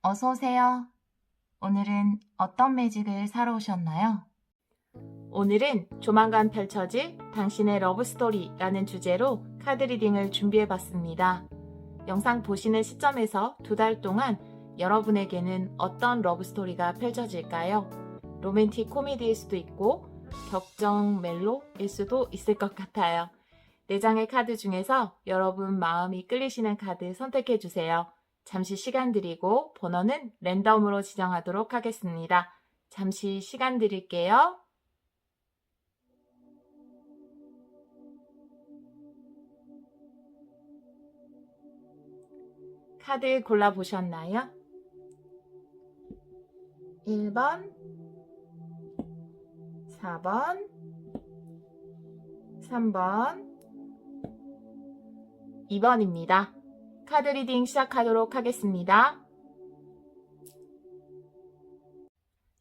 어서 오세요. 오늘은 어떤 매직을 사러 오셨나요? 오늘은 조만간 펼쳐질 당신의 러브스토리라는 주제로 카드 리딩을 준비해봤습니다. 영상 보시는 시점에서 2달 동안 여러분에게는 어떤 러브스토리가 펼쳐질까요? 로맨틱 코미디일 수도 있고 격정 멜로일 수도 있을 것 같아요. 4장의 카드 중에서 여러분 마음이 끌리시는 카드 선택해주세요. 잠시 시간 드리고 번호는 랜덤으로 지정하도록 하겠습니다. 잠시 시간 드릴게요. 카드 골라보셨나요? 1번, 4번, 3번, 2번입니다. 카드 리딩 시작하도록 하겠습니다.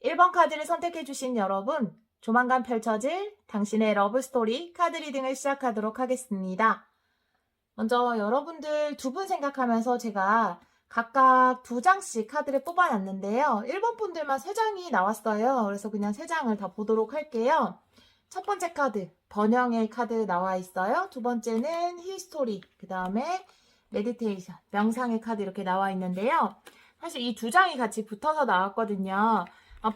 1번 카드를 선택해주신 여러분, 조만간 펼쳐질 당신의 러브스토리 카드 리딩을 시작하도록 하겠습니다. 먼저 여러분들 2분 생각하면서 제가 각각 2장씩 카드를 뽑아놨는데요. 1번 분들만 3장이 나왔어요. 그래서 그냥 3장을 다 보도록 할게요. 첫 번째 카드, 번영의 카드 나와 있어요. 두 번째는 히스토리, 그 다음에 메디테이션, 명상의 카드 이렇게 나와 있는데요. 사실 이 2장이 같이 붙어서 나왔거든요.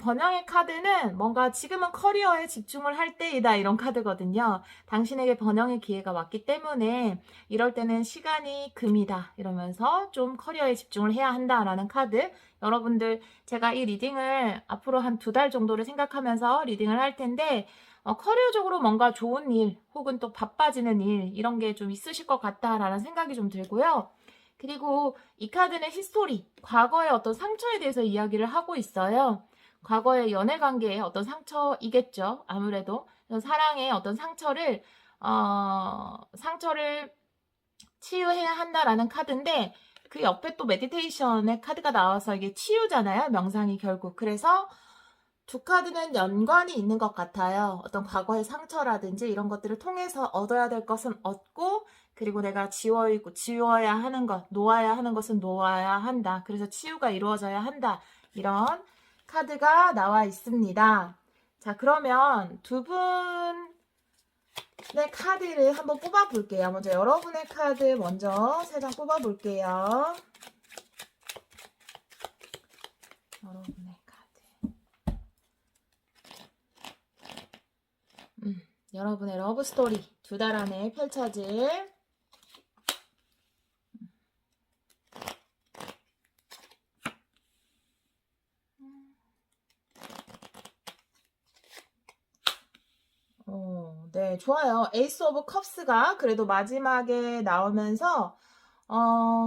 번영의 카드는 뭔가 지금은 커리어에 집중을 할 때이다 이런 카드거든요. 당신에게 번영의 기회가 왔기 때문에 이럴 때는 시간이 금이다 이러면서 좀 커리어에 집중을 해야 한다라는 카드. 여러분들 제가 이 리딩을 앞으로 한 2달 정도를 생각하면서 리딩을 할 텐데 커리어적으로 뭔가 좋은 일 혹은 또 바빠지는 일 이런 게 좀 있으실 것 같다라는 생각이 좀 들고요. 그리고 이 카드는 히스토리, 과거의 어떤 상처에 대해서 이야기를 하고 있어요. 과거의 연애 관계의 어떤 상처이겠죠. 아무래도 사랑의 어떤 상처를 치유해야 한다라는 카드인데 그 옆에 또 메디테이션의 카드가 나와서 이게 치유잖아요. 명상이 결국. 그래서 2 카드는 연관이 있는 것 같아요. 어떤 과거의 상처라든지 이런 것들을 통해서 얻어야 될 것은 얻고 그리고 내가 지워야 하는 것, 놓아야 하는 것은 놓아야 한다. 그래서 치유가 이루어져야 한다. 이런 카드가 나와 있습니다. 자, 그러면 2분의 카드를 한번 뽑아 볼게요. 먼저 여러분의 카드 먼저 3장 뽑아 볼게요. 여러분의 카드. 여러분의 러브스토리 2달 안에 펼쳐질 네, 좋아요. 에이스 오브 컵스가 그래도 마지막에 나오면서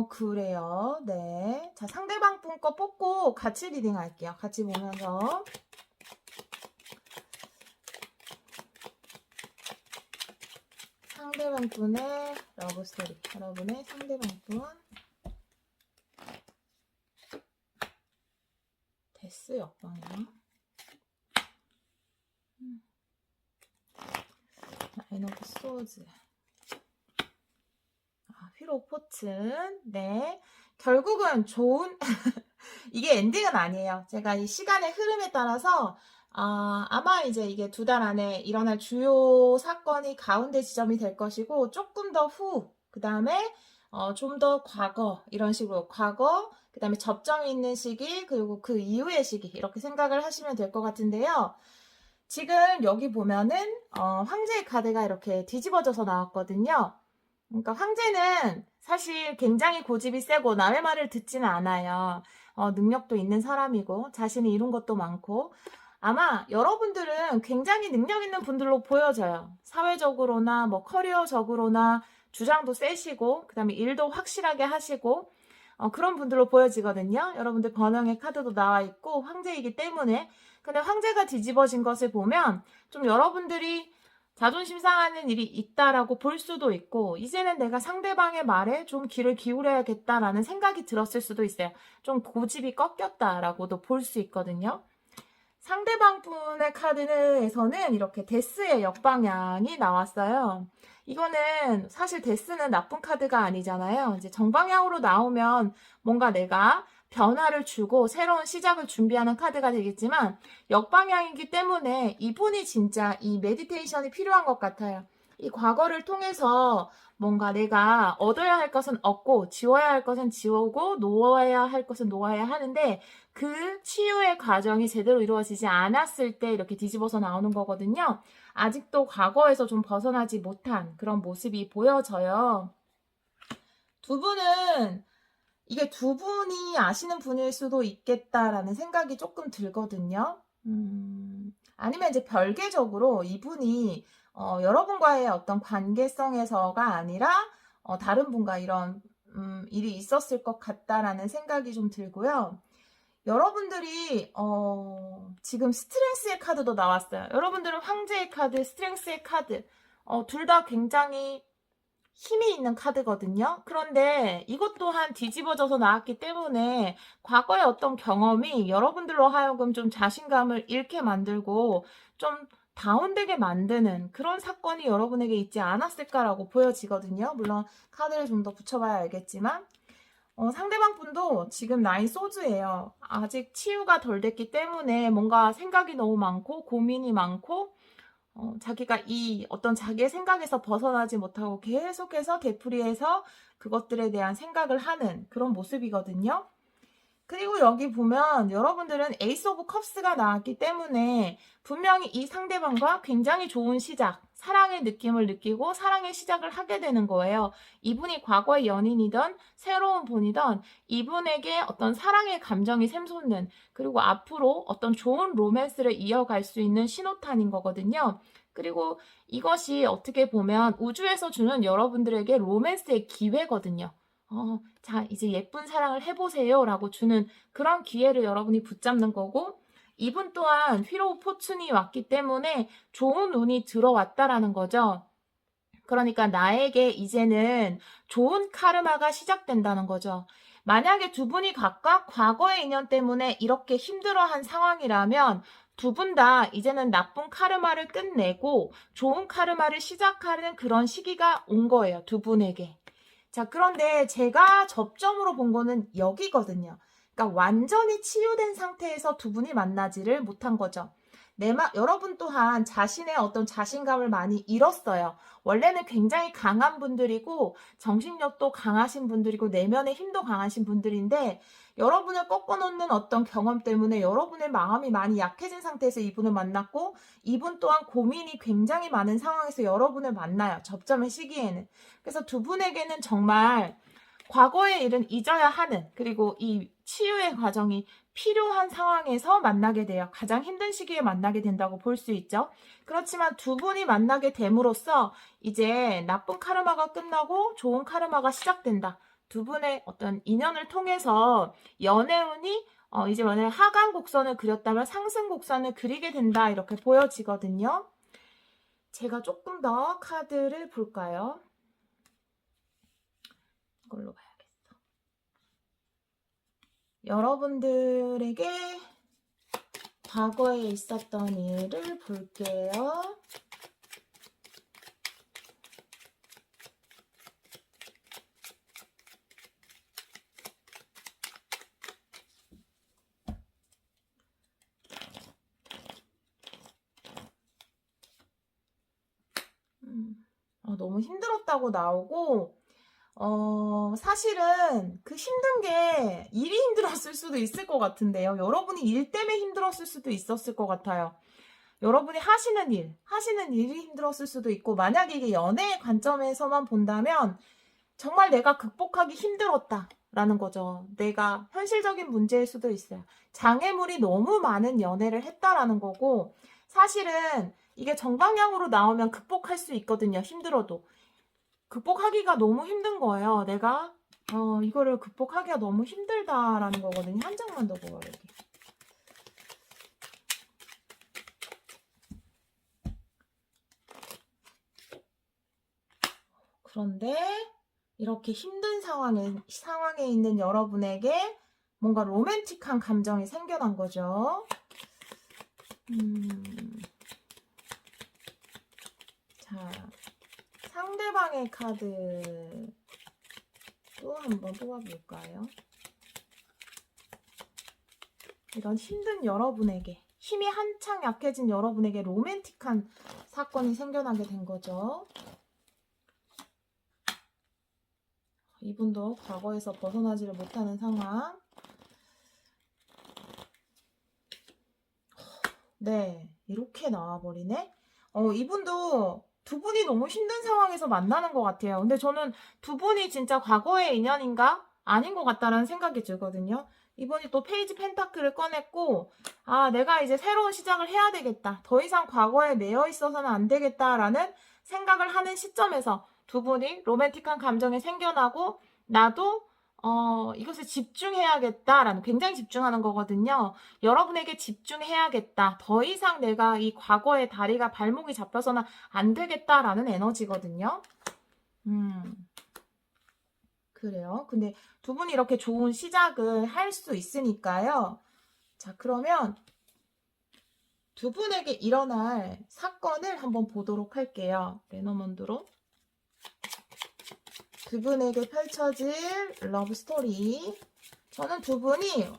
그래요. 네. 자, 상대방 분 거 뽑고 같이 리딩 할게요. 같이 보면서. 상대방 분의 러브스토리. 여러분의 상대방 분. 데스 역방이요. 나인 오브 소즈. 휠 오브 포춘. 네. 결국은 좋은 이게 엔딩은 아니에요. 제가 이 시간의 흐름에 따라서 아마 이제 이게 2달 안에 일어날 주요 사건이 가운데 지점이 될 것이고 조금 더 후, 그 다음에 좀 더 과거 이런 식으로 과거, 그 다음에 접점이 있는 시기 그리고 그 이후의 시기 이렇게 생각을 하시면 될 것 같은데요. 지금 여기 보면은 황제의 카드가 이렇게 뒤집어져서 나왔거든요. 그러니까 황제는 사실 굉장히 고집이 세고 남의 말을 듣지는 않아요. 능력도 있는 사람이고 자신이 이룬 것도 많고 아마 여러분들은 굉장히 능력 있는 분들로 보여져요. 사회적으로나 뭐 커리어적으로나 주장도 세시고 그 다음에 일도 확실하게 하시고 그런 분들로 보여지거든요. 여러분들 번영의 카드도 나와 있고 황제이기 때문에 근데 황제가 뒤집어진 것을 보면 좀 여러분들이 자존심 상하는 일이 있다라고 볼 수도 있고 이제는 내가 상대방의 말에 좀 귀를 기울여야겠다라는 생각이 들었을 수도 있어요. 좀 고집이 꺾였다라고도 볼 수 있거든요. 상대방 분의 카드에서는 이렇게 데스의 역방향이 나왔어요. 이거는 사실 데스는 나쁜 카드가 아니잖아요. 이제 정방향으로 나오면 뭔가 내가 변화를 주고 새로운 시작을 준비하는 카드가 되겠지만 역방향이기 때문에 이분이 진짜 이 메디테이션이 필요한 것 같아요. 이 과거를 통해서 뭔가 내가 얻어야 할 것은 얻고 지워야 할 것은 지우고 놓아야 할 것은 놓아야 하는데 그 치유의 과정이 제대로 이루어지지 않았을 때 이렇게 뒤집어서 나오는 거거든요. 아직도 과거에서 좀 벗어나지 못한 그런 모습이 보여져요. 두 분은 이게 두 분이 아시는 분일 수도 있겠다라는 생각이 조금 들거든요. 아니면 이제 별개적으로 이분이 여러분과의 어떤 관계성에서가 아니라 다른 분과 이런 일이 있었을 것 같다라는 생각이 좀 들고요. 여러분들이 지금 스트렝스의 카드도 나왔어요. 여러분들은 황제의 카드, 스트렝스의 카드 둘 다 굉장히 힘이 있는 카드거든요. 그런데 이것 또한 뒤집어져서 나왔기 때문에 과거의 어떤 경험이 여러분들로 하여금 좀 자신감을 잃게 만들고 좀 다운되게 만드는 그런 사건이 여러분에게 있지 않았을까라고 보여지거든요. 물론 카드를 좀 더 붙여봐야 알겠지만 상대방 분도 지금 나인 소즈예요. 아직 치유가 덜 됐기 때문에 뭔가 생각이 너무 많고 고민이 많고 자기가 이 어떤 자기의 생각에서 벗어나지 못하고 계속해서 되풀이해서 그것들에 대한 생각을 하는 그런 모습이거든요. 그리고 여기 보면 여러분들은 에이스 오브 컵스가 나왔기 때문에 분명히 이 상대방과 굉장히 좋은 시작, 사랑의 느낌을 느끼고 사랑의 시작을 하게 되는 거예요. 이분이 과거의 연인이든 새로운 분이든 이분에게 어떤 사랑의 감정이 샘솟는 그리고 앞으로 어떤 좋은 로맨스를 이어갈 수 있는 신호탄인 거거든요. 그리고 이것이 어떻게 보면 우주에서 주는 여러분들에게 로맨스의 기회거든요. 자, 이제 예쁜 사랑을 해보세요 라고 주는 그런 기회를 여러분이 붙잡는 거고 이분 또한 휘로 포춘이 왔기 때문에 좋은 운이 들어왔다라는 거죠. 그러니까 나에게 이제는 좋은 카르마가 시작된다는 거죠. 만약에 두 분이 각각 과거의 인연 때문에 이렇게 힘들어한 상황이라면 두 분 다 이제는 나쁜 카르마를 끝내고 좋은 카르마를 시작하는 그런 시기가 온 거예요. 두 분에게. 자, 그런데 제가 접점으로 본 거는 여기거든요. 그러니까 완전히 치유된 상태에서 두 분이 만나지를 못한 거죠. 여러분 또한 자신의 어떤 자신감을 많이 잃었어요. 원래는 굉장히 강한 분들이고 정신력도 강하신 분들이고 내면의 힘도 강하신 분들인데 여러분을 꺾어놓는 어떤 경험 때문에 여러분의 마음이 많이 약해진 상태에서 이분을 만났고 이분 또한 고민이 굉장히 많은 상황에서 여러분을 만나요. 접점의 시기에는. 그래서 두 분에게는 정말 과거의 일은 잊어야 하는 그리고 이 치유의 과정이 필요한 상황에서 만나게 돼요. 가장 힘든 시기에 만나게 된다고 볼 수 있죠. 그렇지만 두 분이 만나게 됨으로써 이제 나쁜 카르마가 끝나고 좋은 카르마가 시작된다. 두 분의 어떤 인연을 통해서 연애운이 이제 만약에 하강 곡선을 그렸다면 상승 곡선을 그리게 된다. 이렇게 보여지거든요. 제가 조금 더 카드를 볼까요? 이걸로 봐야겠어. 여러분들에게 과거에 있었던 일을 볼게요. 너무 힘들었다고 나오고 사실은 그 힘든 게 일이 힘들었을 수도 있을 것 같은데요. 여러분이 일 때문에 힘들었을 수도 있었을 것 같아요. 여러분이 하시는 일이 힘들었을 수도 있고, 만약에 이게 연애의 관점에서만 본다면 정말 내가 극복하기 힘들었다라는 거죠. 내가 현실적인 문제일 수도 있어요. 장애물이 너무 많은 연애를 했다라는 거고, 사실은 이게 정방향으로 나오면 극복할 수 있거든요. 힘들어도. 극복하기가 너무 힘든 거예요. 내가 이거를 극복하기가 너무 힘들다라는 거거든요. 한 장만 더 보여요. 그런데 이렇게 힘든 상황에 있는 여러분에게 뭔가 로맨틱한 감정이 생겨난 거죠. 자, 상대방의 카드 또 한번 뽑아볼까요? 이런 힘든 여러분에게, 힘이 한창 약해진 여러분에게 로맨틱한 사건이 생겨나게 된 거죠. 이분도 과거에서 벗어나지를 못하는 상황. 네, 이렇게 나와버리네. 이분도 두 분이 너무 힘든 상황에서 만나는 것 같아요. 근데 저는 두 분이 진짜 과거의 인연인가? 아닌 것 같다라는 생각이 들거든요. 이분이 또 페이지 펜타클을 꺼냈고, 아, 내가 이제 새로운 시작을 해야 되겠다. 더 이상 과거에 매여 있어서는 안 되겠다라는 생각을 하는 시점에서 두 분이 로맨틱한 감정이 생겨나고, 나도 이것에 집중해야겠다라는, 굉장히 집중하는 거거든요. 여러분에게 집중해야겠다. 더 이상 내가 이 과거의 다리가 발목이 잡혀서는 안 되겠다라는 에너지거든요. 그래요. 근데 두 분이 이렇게 좋은 시작을 할 수 있으니까요. 자, 그러면 두 분에게 일어날 사건을 한번 보도록 할게요. 레너먼드로. 두 분에게 펼쳐질 러브 스토리. 저는 두 분이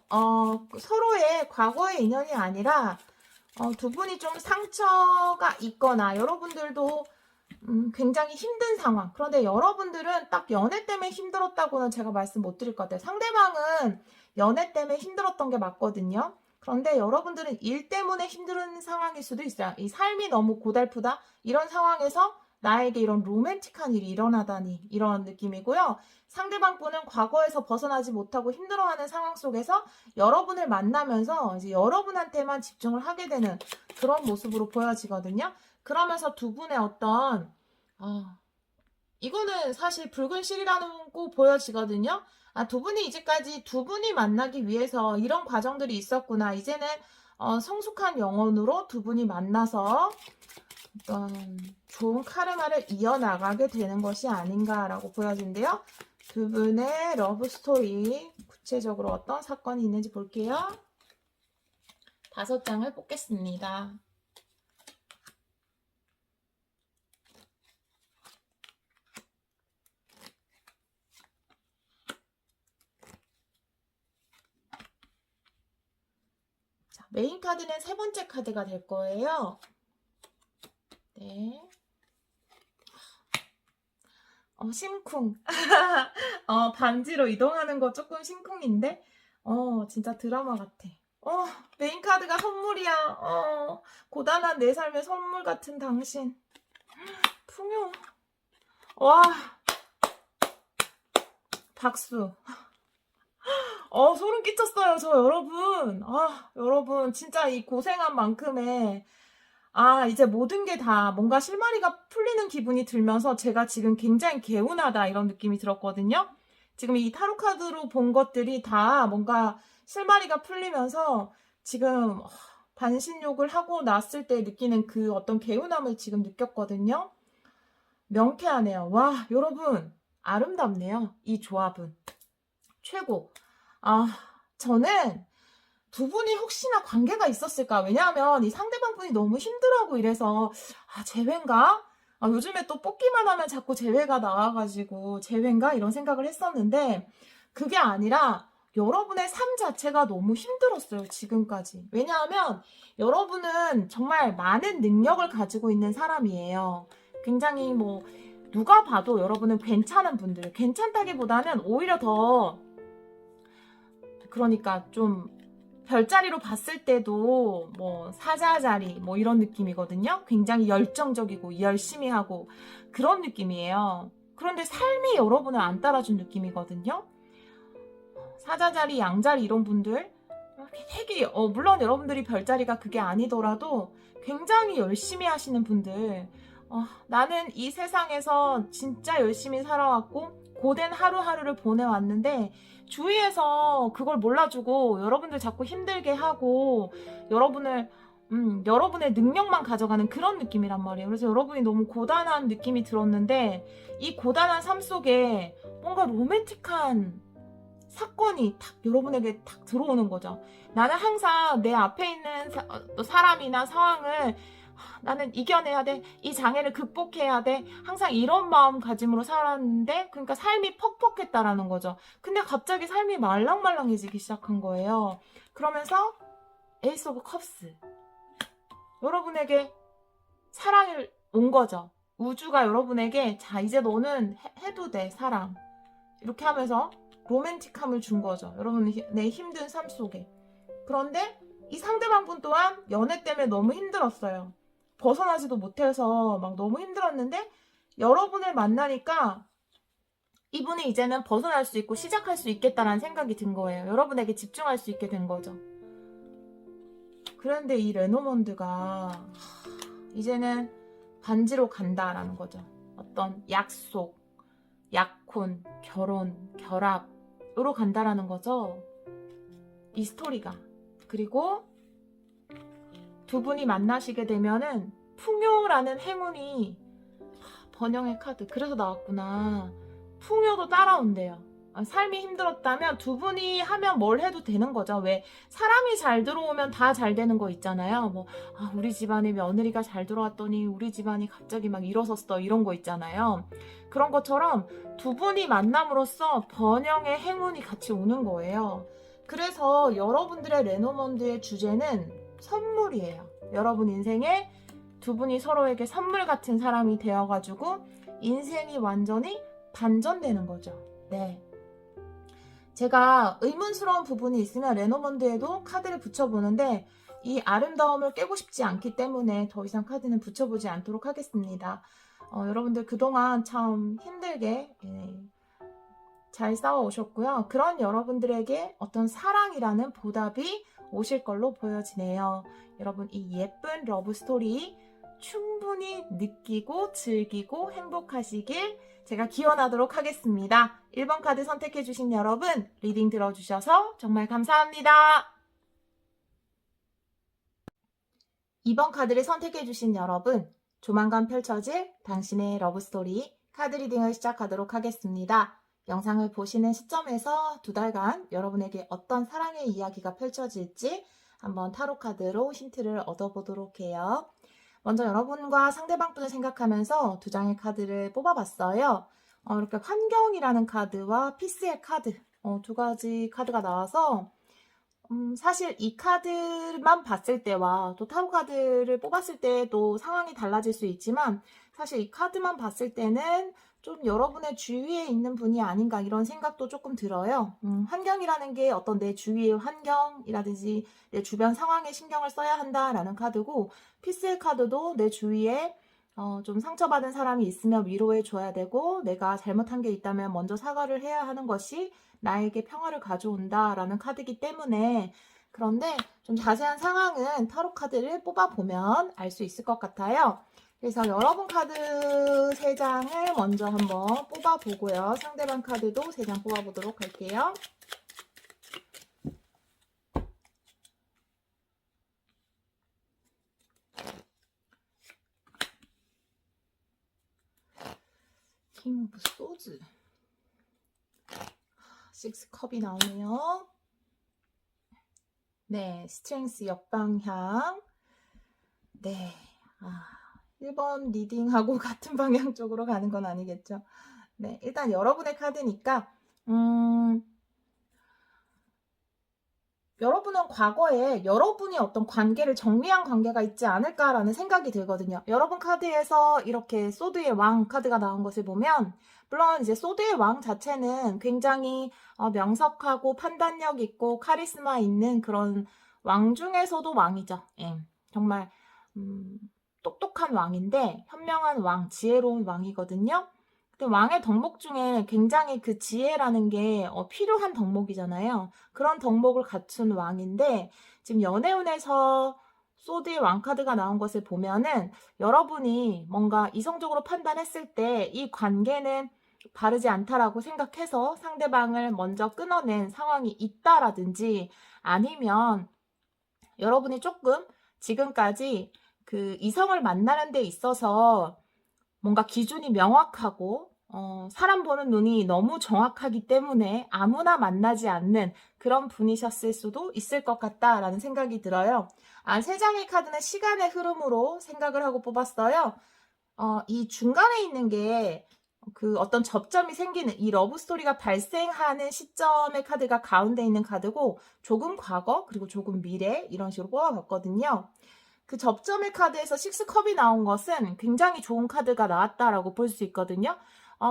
서로의 과거의 인연이 아니라 두 분이 좀 상처가 있거나 여러분들도 굉장히 힘든 상황. 그런데 여러분들은 딱 연애 때문에 힘들었다고는 제가 말씀 못 드릴 것 같아요. 상대방은 연애 때문에 힘들었던 게 맞거든요. 그런데 여러분들은 일 때문에 힘든 상황일 수도 있어요. 이 삶이 너무 고달프다. 이런 상황에서 나에게 이런 로맨틱한 일이 일어나다니, 이런 느낌이고요. 상대방 분은 과거에서 벗어나지 못하고 힘들어하는 상황 속에서 여러분을 만나면서 이제 여러분한테만 집중을 하게 되는 그런 모습으로 보여지거든요. 그러면서 두 분의 어떤 이거는 사실 붉은 실이라고 보여지거든요. 두 분이 이제까지 두 분이 만나기 위해서 이런 과정들이 있었구나. 이제는 성숙한 영혼으로 두 분이 만나서 어떤 좋은 카르마를 이어나가게 되는 것이 아닌가라고 보여진대요. 두 분의 러브 스토리, 구체적으로 어떤 사건이 있는지 볼게요. 5장을 뽑겠습니다. 자, 메인 카드는 3번째 카드가 될 거예요. 네. 심쿵. 반지로 이동하는 거 조금 심쿵인데, 진짜 드라마 같아. 메인 카드가 선물이야. 고단한 내 삶의 선물 같은 당신. 풍요. 와. 박수. 소름 끼쳤어요, 저 여러분. 여러분, 진짜 이 고생한 만큼의 이제 모든 게 다 뭔가 실마리가 풀리는 기분이 들면서 제가 지금 굉장히 개운하다 이런 느낌이 들었거든요. 지금 이 타로 카드로 본 것들이 다 뭔가 실마리가 풀리면서 지금 반신욕을 하고 났을 때 느끼는 그 어떤 개운함을 지금 느꼈거든요. 명쾌하네요. 와, 여러분, 아름답네요. 이 조합은. 최고. 저는 두 분이 혹시나 관계가 있었을까? 왜냐하면 이 상대방 분이 너무 힘들어하고 이래서 재회인가? 요즘에 또 뽑기만 하면 자꾸 재회가 나와가지고 재회인가? 이런 생각을 했었는데 그게 아니라 여러분의 삶 자체가 너무 힘들었어요. 지금까지. 왜냐하면 여러분은 정말 많은 능력을 가지고 있는 사람이에요. 굉장히 누가 봐도 여러분은 괜찮은 분들. 괜찮다기보다는 오히려 더 그러니까 좀 별자리로 봤을 때도 사자자리 이런 느낌이거든요. 굉장히 열정적이고 열심히 하고 그런 느낌이에요. 그런데 삶이 여러분을 안 따라준 느낌이거든요. 사자자리, 양자리 이런 분들 되게 물론 여러분들이 별자리가 그게 아니더라도 굉장히 열심히 하시는 분들 나는 이 세상에서 진짜 열심히 살아왔고 고된 하루하루를 보내왔는데 주위에서 그걸 몰라주고 여러분들 자꾸 힘들게 하고 여러분의 능력만 가져가는 그런 느낌이란 말이에요. 그래서 여러분이 너무 고단한 느낌이 들었는데 이 고단한 삶 속에 뭔가 로맨틱한 사건이 탁 여러분에게 탁 들어오는 거죠. 나는 항상 내 앞에 있는 사람이나 상황을 나는 이겨내야 돼. 이 장애를 극복해야 돼. 항상 이런 마음가짐으로 살았는데, 그러니까 삶이 퍽퍽했다라는 거죠. 근데 갑자기 삶이 말랑말랑해지기 시작한 거예요. 그러면서 에이스 오브 컵스. 여러분에게 사랑이 온 거죠. 우주가 여러분에게 자, 이제 너는 해도 돼, 사랑. 이렇게 하면서 로맨틱함을 준 거죠. 여러분 내 힘든 삶 속에. 그런데 이 상대방분 또한 연애 때문에 너무 힘들었어요. 벗어나지도 못해서 막 너무 힘들었는데 여러분을 만나니까 이분이 이제는 벗어날 수 있고 시작할 수 있겠다라는 생각이 든 거예요. 여러분에게 집중할 수 있게 된 거죠. 그런데 이 레노먼드가 이제는 반지로 간다라는 거죠. 어떤 약속, 약혼, 결혼, 결합으로 간다라는 거죠. 이 스토리가. 그리고 두 분이 만나시게 되면은 풍요라는 행운이 번영의 카드. 그래서 나왔구나. 풍요도 따라온대요. 삶이 힘들었다면 두 분이 하면 뭘 해도 되는 거죠. 왜 사람이 잘 들어오면 다 잘 되는 거 있잖아요. 뭐 우리 집안에 며느리가 잘 들어왔더니 우리 집안이 갑자기 막 일어섰어 이런 거 있잖아요. 그런 것처럼 두 분이 만남으로써 번영의 행운이 같이 오는 거예요. 그래서 여러분들의 레노먼드의 주제는 선물이에요. 여러분 인생에 두 분이 서로에게 선물 같은 사람이 되어가지고 인생이 완전히 반전되는 거죠. 네. 제가 의문스러운 부분이 있으면 레노먼드에도 카드를 붙여보는데 이 아름다움을 깨고 싶지 않기 때문에 더 이상 카드는 붙여보지 않도록 하겠습니다. 여러분들 그동안 참 힘들게 잘 싸워오셨고요. 그런 여러분들에게 어떤 사랑이라는 보답이 오실 걸로 보여지네요. 여러분 이 예쁜 러브스토리 충분히 느끼고 즐기고 행복하시길 제가 기원하도록 하겠습니다. 1번 카드 선택해주신 여러분 리딩 들어주셔서 정말 감사합니다. 2번 카드를 선택해주신 여러분 조만간 펼쳐질 당신의 러브스토리 카드 리딩을 시작하도록 하겠습니다. 영상을 보시는 시점에서 2달간 여러분에게 어떤 사랑의 이야기가 펼쳐질지 한번 타로 카드로 힌트를 얻어보도록 해요. 먼저 여러분과 상대방분을 생각하면서 2장의 카드를 뽑아봤어요. 이렇게 환경이라는 카드와 피스의 카드 2가지 카드가 나와서 사실 이 카드만 봤을 때와 또 타로 카드를 뽑았을 때도 상황이 달라질 수 있지만 사실 이 카드만 봤을 때는 좀 여러분의 주위에 있는 분이 아닌가 이런 생각도 조금 들어요. 환경이라는 게 어떤 내 주위의 환경이라든지 내 주변 상황에 신경을 써야 한다라는 카드고 피스의 카드도 내 주위에 좀 상처받은 사람이 있으면 위로해 줘야 되고 내가 잘못한 게 있다면 먼저 사과를 해야 하는 것이 나에게 평화를 가져온다라는 카드이기 때문에 그런데 좀 자세한 상황은 타로 카드를 뽑아보면 알 수 있을 것 같아요. 그래서 여러분 카드 3장을 먼저 한번 뽑아보고요. 상대방 카드도 3장 뽑아보도록 할게요. 킹 오브 소즈 6컵이 나오네요. 네, 스트렝스 역방향. 네, 1번 리딩하고 같은 방향 쪽으로 가는 건 아니겠죠. 네, 일단 여러분의 카드니까 여러분은 과거에 여러분이 어떤 관계를 정리한 관계가 있지 않을까라는 생각이 들거든요. 여러분 카드에서 이렇게 소드의 왕 카드가 나온 것을 보면 물론 이제 소드의 왕 자체는 굉장히 명석하고 판단력 있고 카리스마 있는 그런 왕 중에서도 왕이죠. 예, 정말 똑똑한 왕인데 현명한 왕, 지혜로운 왕이거든요. 근데 왕의 덕목 중에 굉장히 그 지혜라는 게 필요한 덕목이잖아요. 그런 덕목을 갖춘 왕인데 지금 연애운에서 소드의 왕카드가 나온 것을 보면은 여러분이 뭔가 이성적으로 판단했을 때 이 관계는 바르지 않다라고 생각해서 상대방을 먼저 끊어낸 상황이 있다라든지 아니면 여러분이 조금 지금까지 그 이성을 만나는 데 있어서 뭔가 기준이 명확하고 사람 보는 눈이 너무 정확하기 때문에 아무나 만나지 않는 그런 분이셨을 수도 있을 것 같다라는 생각이 들어요. 세 장의 카드는 시간의 흐름으로 생각을 하고 뽑았어요. 이 중간에 있는 게 그 어떤 접점이 생기는 이 러브 스토리가 발생하는 시점의 카드가 가운데 있는 카드고 조금 과거 그리고 조금 미래 이런 식으로 뽑아봤거든요. 그 접점의 카드에서 식스컵이 나온 것은 굉장히 좋은 카드가 나왔다라고 볼 수 있거든요.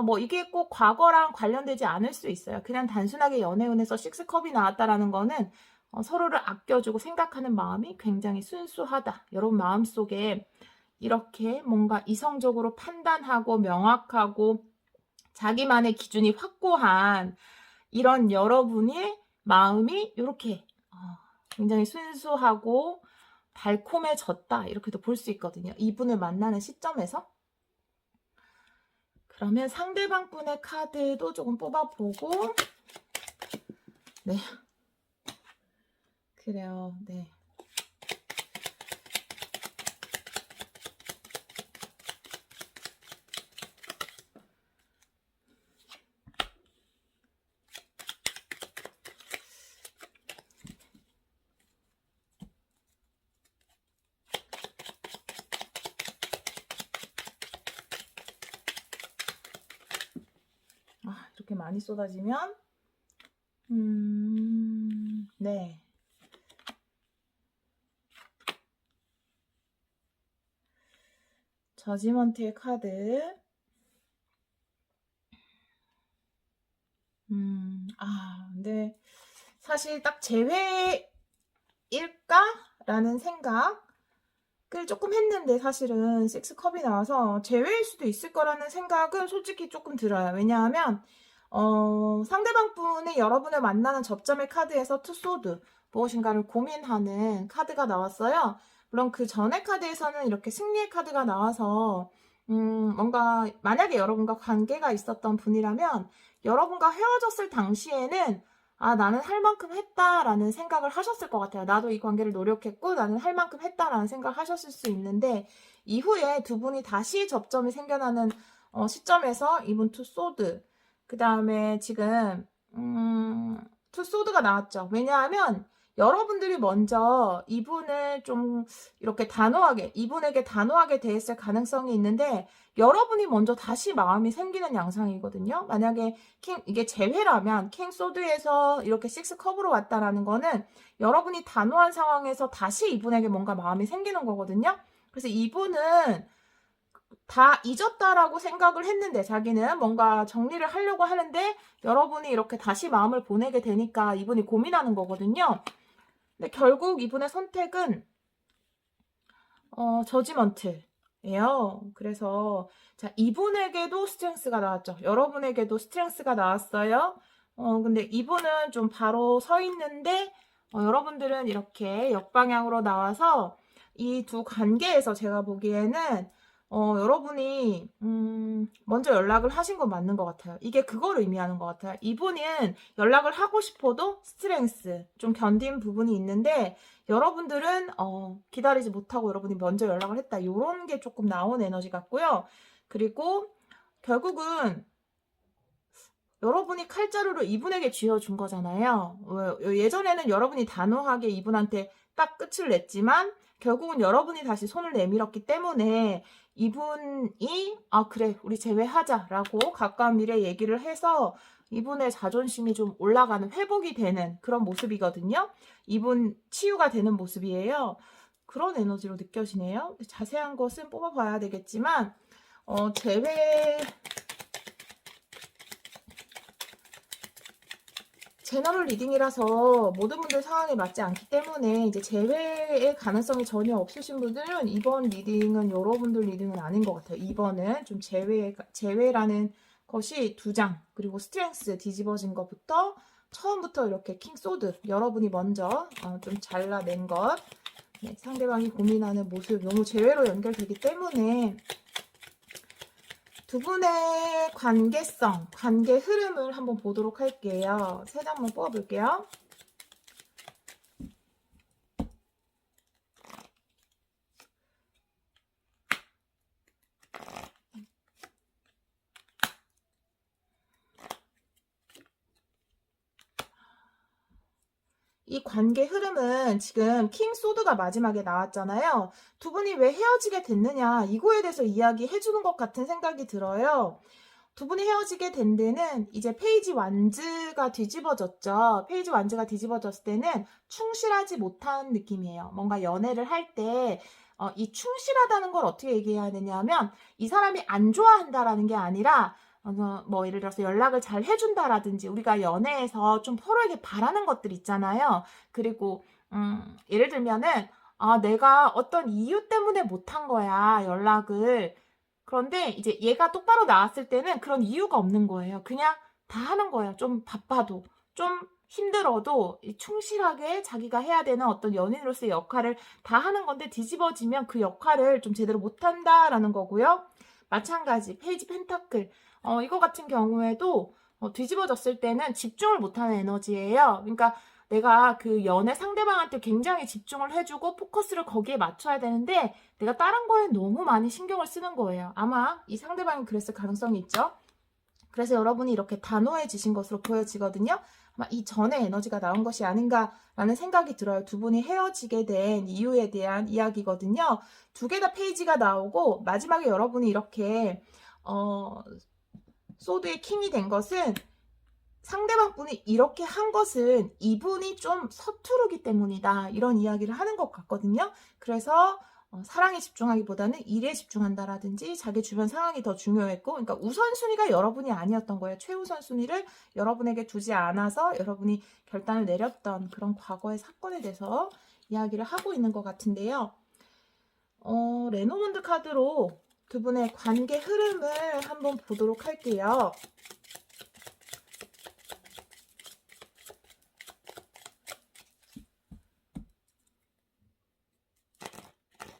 뭐 이게 꼭 과거랑 관련되지 않을 수 있어요. 그냥 단순하게 연애운에서 식스컵이 나왔다라는 거는 서로를 아껴주고 생각하는 마음이 굉장히 순수하다. 여러분 마음속에 이렇게 뭔가 이성적으로 판단하고 명확하고 자기만의 기준이 확고한 이런 여러분의 마음이 이렇게 굉장히 순수하고 달콤해졌다 이렇게도 볼 수 있거든요. 이분을 만나는 시점에서. 그러면 상대방 분의 카드도 조금 뽑아보고 네. 그래요. 네. 이렇게 많이 쏟아지면 네. 저지먼트의 카드. 근데 사실 딱 제외일까? 라는 생각을 조금 했는데 사실은 식스컵이 나와서 제외일 수도 있을 거라는 생각은 솔직히 조금 들어요. 왜냐하면 상대방 분이 여러분을 만나는 접점의 카드에서 투소드 무엇인가를 고민하는 카드가 나왔어요. 물론 그 전의 카드에서는 이렇게 승리의 카드가 나와서 뭔가 만약에 여러분과 관계가 있었던 분이라면 여러분과 헤어졌을 당시에는 나는 할 만큼 했다라는 생각을 하셨을 것 같아요. 나도 이 관계를 노력했고 나는 할 만큼 했다라는 생각을 하셨을 수 있는데 이후에 두 분이 다시 접점이 생겨나는 시점에서 이분 투 소드 그 다음에 지금 투 소드가 나왔죠. 왜냐하면 여러분들이 먼저 이분을 좀 이렇게 이분에게 단호하게 대했을 가능성이 있는데 여러분이 먼저 다시 마음이 생기는 양상이거든요. 만약에 이게 재회라면 킹 소드에서 이렇게 식스 컵으로 왔다라는 거는 여러분이 단호한 상황에서 다시 이분에게 뭔가 마음이 생기는 거거든요. 그래서 이분은 다 잊었다라고 생각을 했는데 자기는 뭔가 정리를 하려고 하는데 여러분이 이렇게 다시 마음을 보내게 되니까 이분이 고민하는 거거든요. 근데 결국 이분의 선택은 저지먼트예요. 그래서 자 이분에게도 스트렝스가 나왔죠. 여러분에게도 스트렝스가 나왔어요. 근데 이분은 좀 바로 서 있는데 여러분들은 이렇게 역방향으로 나와서 이 두 관계에서 제가 보기에는 여러분이 먼저 연락을 하신 건 맞는 것 같아요. 이게 그거를 의미하는 것 같아요. 이분은 연락을 하고 싶어도 스트렝스 좀 견딘 부분이 있는데 여러분들은 기다리지 못하고 여러분이 먼저 연락을 했다. 이런 게 조금 나온 에너지 같고요. 그리고 결국은 여러분이 칼자루를 이분에게 쥐어준 거잖아요. 예전에는 여러분이 단호하게 이분한테 딱 끝을 냈지만 결국은 여러분이 다시 손을 내밀었기 때문에 이분이 그래 우리 재회하자라고 가까운 미래 얘기를 해서 이분의 자존심이 좀 올라가는 회복이 되는 그런 모습이거든요. 이분 치유가 되는 모습이에요. 그런 에너지로 느껴지네요. 자세한 것은 뽑아봐야 되겠지만 재회 제너럴 리딩이라서 모든 분들 상황에 맞지 않기 때문에 이제 재회의 가능성이 전혀 없으신 분들은 이번 리딩은 여러분들 리딩은 아닌 것 같아요. 이번은 좀 재회라는 것이 2장 그리고 스트렝스 뒤집어진 것부터 처음부터 이렇게 킹 소드 여러분이 먼저 좀 잘라낸 것 상대방이 고민하는 모습 너무 재회로 연결되기 때문에 두 분의 관계성, 관계 흐름을 한번 보도록 할게요. 3장만 뽑아볼게요. 이 관계 흐름은 지금 킹 소드가 마지막에 나왔잖아요. 두 분이 왜 헤어지게 됐느냐 이거에 대해서 이야기해 주는 것 같은 생각이 들어요. 두 분이 헤어지게 된 데는 이제 페이지 완즈가 뒤집어졌죠. 페이지 완즈가 뒤집어졌을 때는 충실하지 못한 느낌이에요. 뭔가 연애를 할 때 이 충실하다는 걸 어떻게 얘기해야 되냐면 이 사람이 안 좋아한다라는 게 아니라 뭐 예를 들어서 연락을 잘 해준다라든지 우리가 연애에서 좀 서로에게 바라는 것들 있잖아요. 그리고 예를 들면은 내가 어떤 이유 때문에 못한 거야 연락을. 그런데 이제 얘가 똑바로 나왔을 때는 그런 이유가 없는 거예요. 그냥 다 하는 거예요. 좀 바빠도, 좀 힘들어도 충실하게 자기가 해야 되는 어떤 연인으로서의 역할을 다 하는 건데 뒤집어지면 그 역할을 좀 제대로 못한다라는 거고요. 마찬가지 페이지 펜타클 이거 같은 경우에도 뒤집어졌을 때는 집중을 못하는 에너지예요. 그러니까 내가 그 연애 상대방한테 굉장히 집중을 해주고 포커스를 거기에 맞춰야 되는데 내가 다른 거에 너무 많이 신경을 쓰는 거예요. 아마 이 상대방이 그랬을 가능성이 있죠. 그래서 여러분이 이렇게 단호해지신 것으로 보여지거든요. 아마 이 전에 에너지가 나온 것이 아닌가라는 생각이 들어요. 두 분이 헤어지게 된 이유에 대한 이야기거든요. 두 개 다 페이지가 나오고 마지막에 여러분이 이렇게 소드의 킹이 된 것은 상대방 분이 이렇게 한 것은 이분이 좀 서투르기 때문이다. 이런 이야기를 하는 것 같거든요. 그래서 사랑에 집중하기보다는 일에 집중한다라든지 자기 주변 상황이 더 중요했고 그러니까 우선순위가 여러분이 아니었던 거예요. 최우선순위를 여러분에게 두지 않아서 여러분이 결단을 내렸던 그런 과거의 사건에 대해서 이야기를 하고 있는 것 같은데요. 레노몬드 카드로 두 분의 관계 흐름을 한번 보도록 할게요.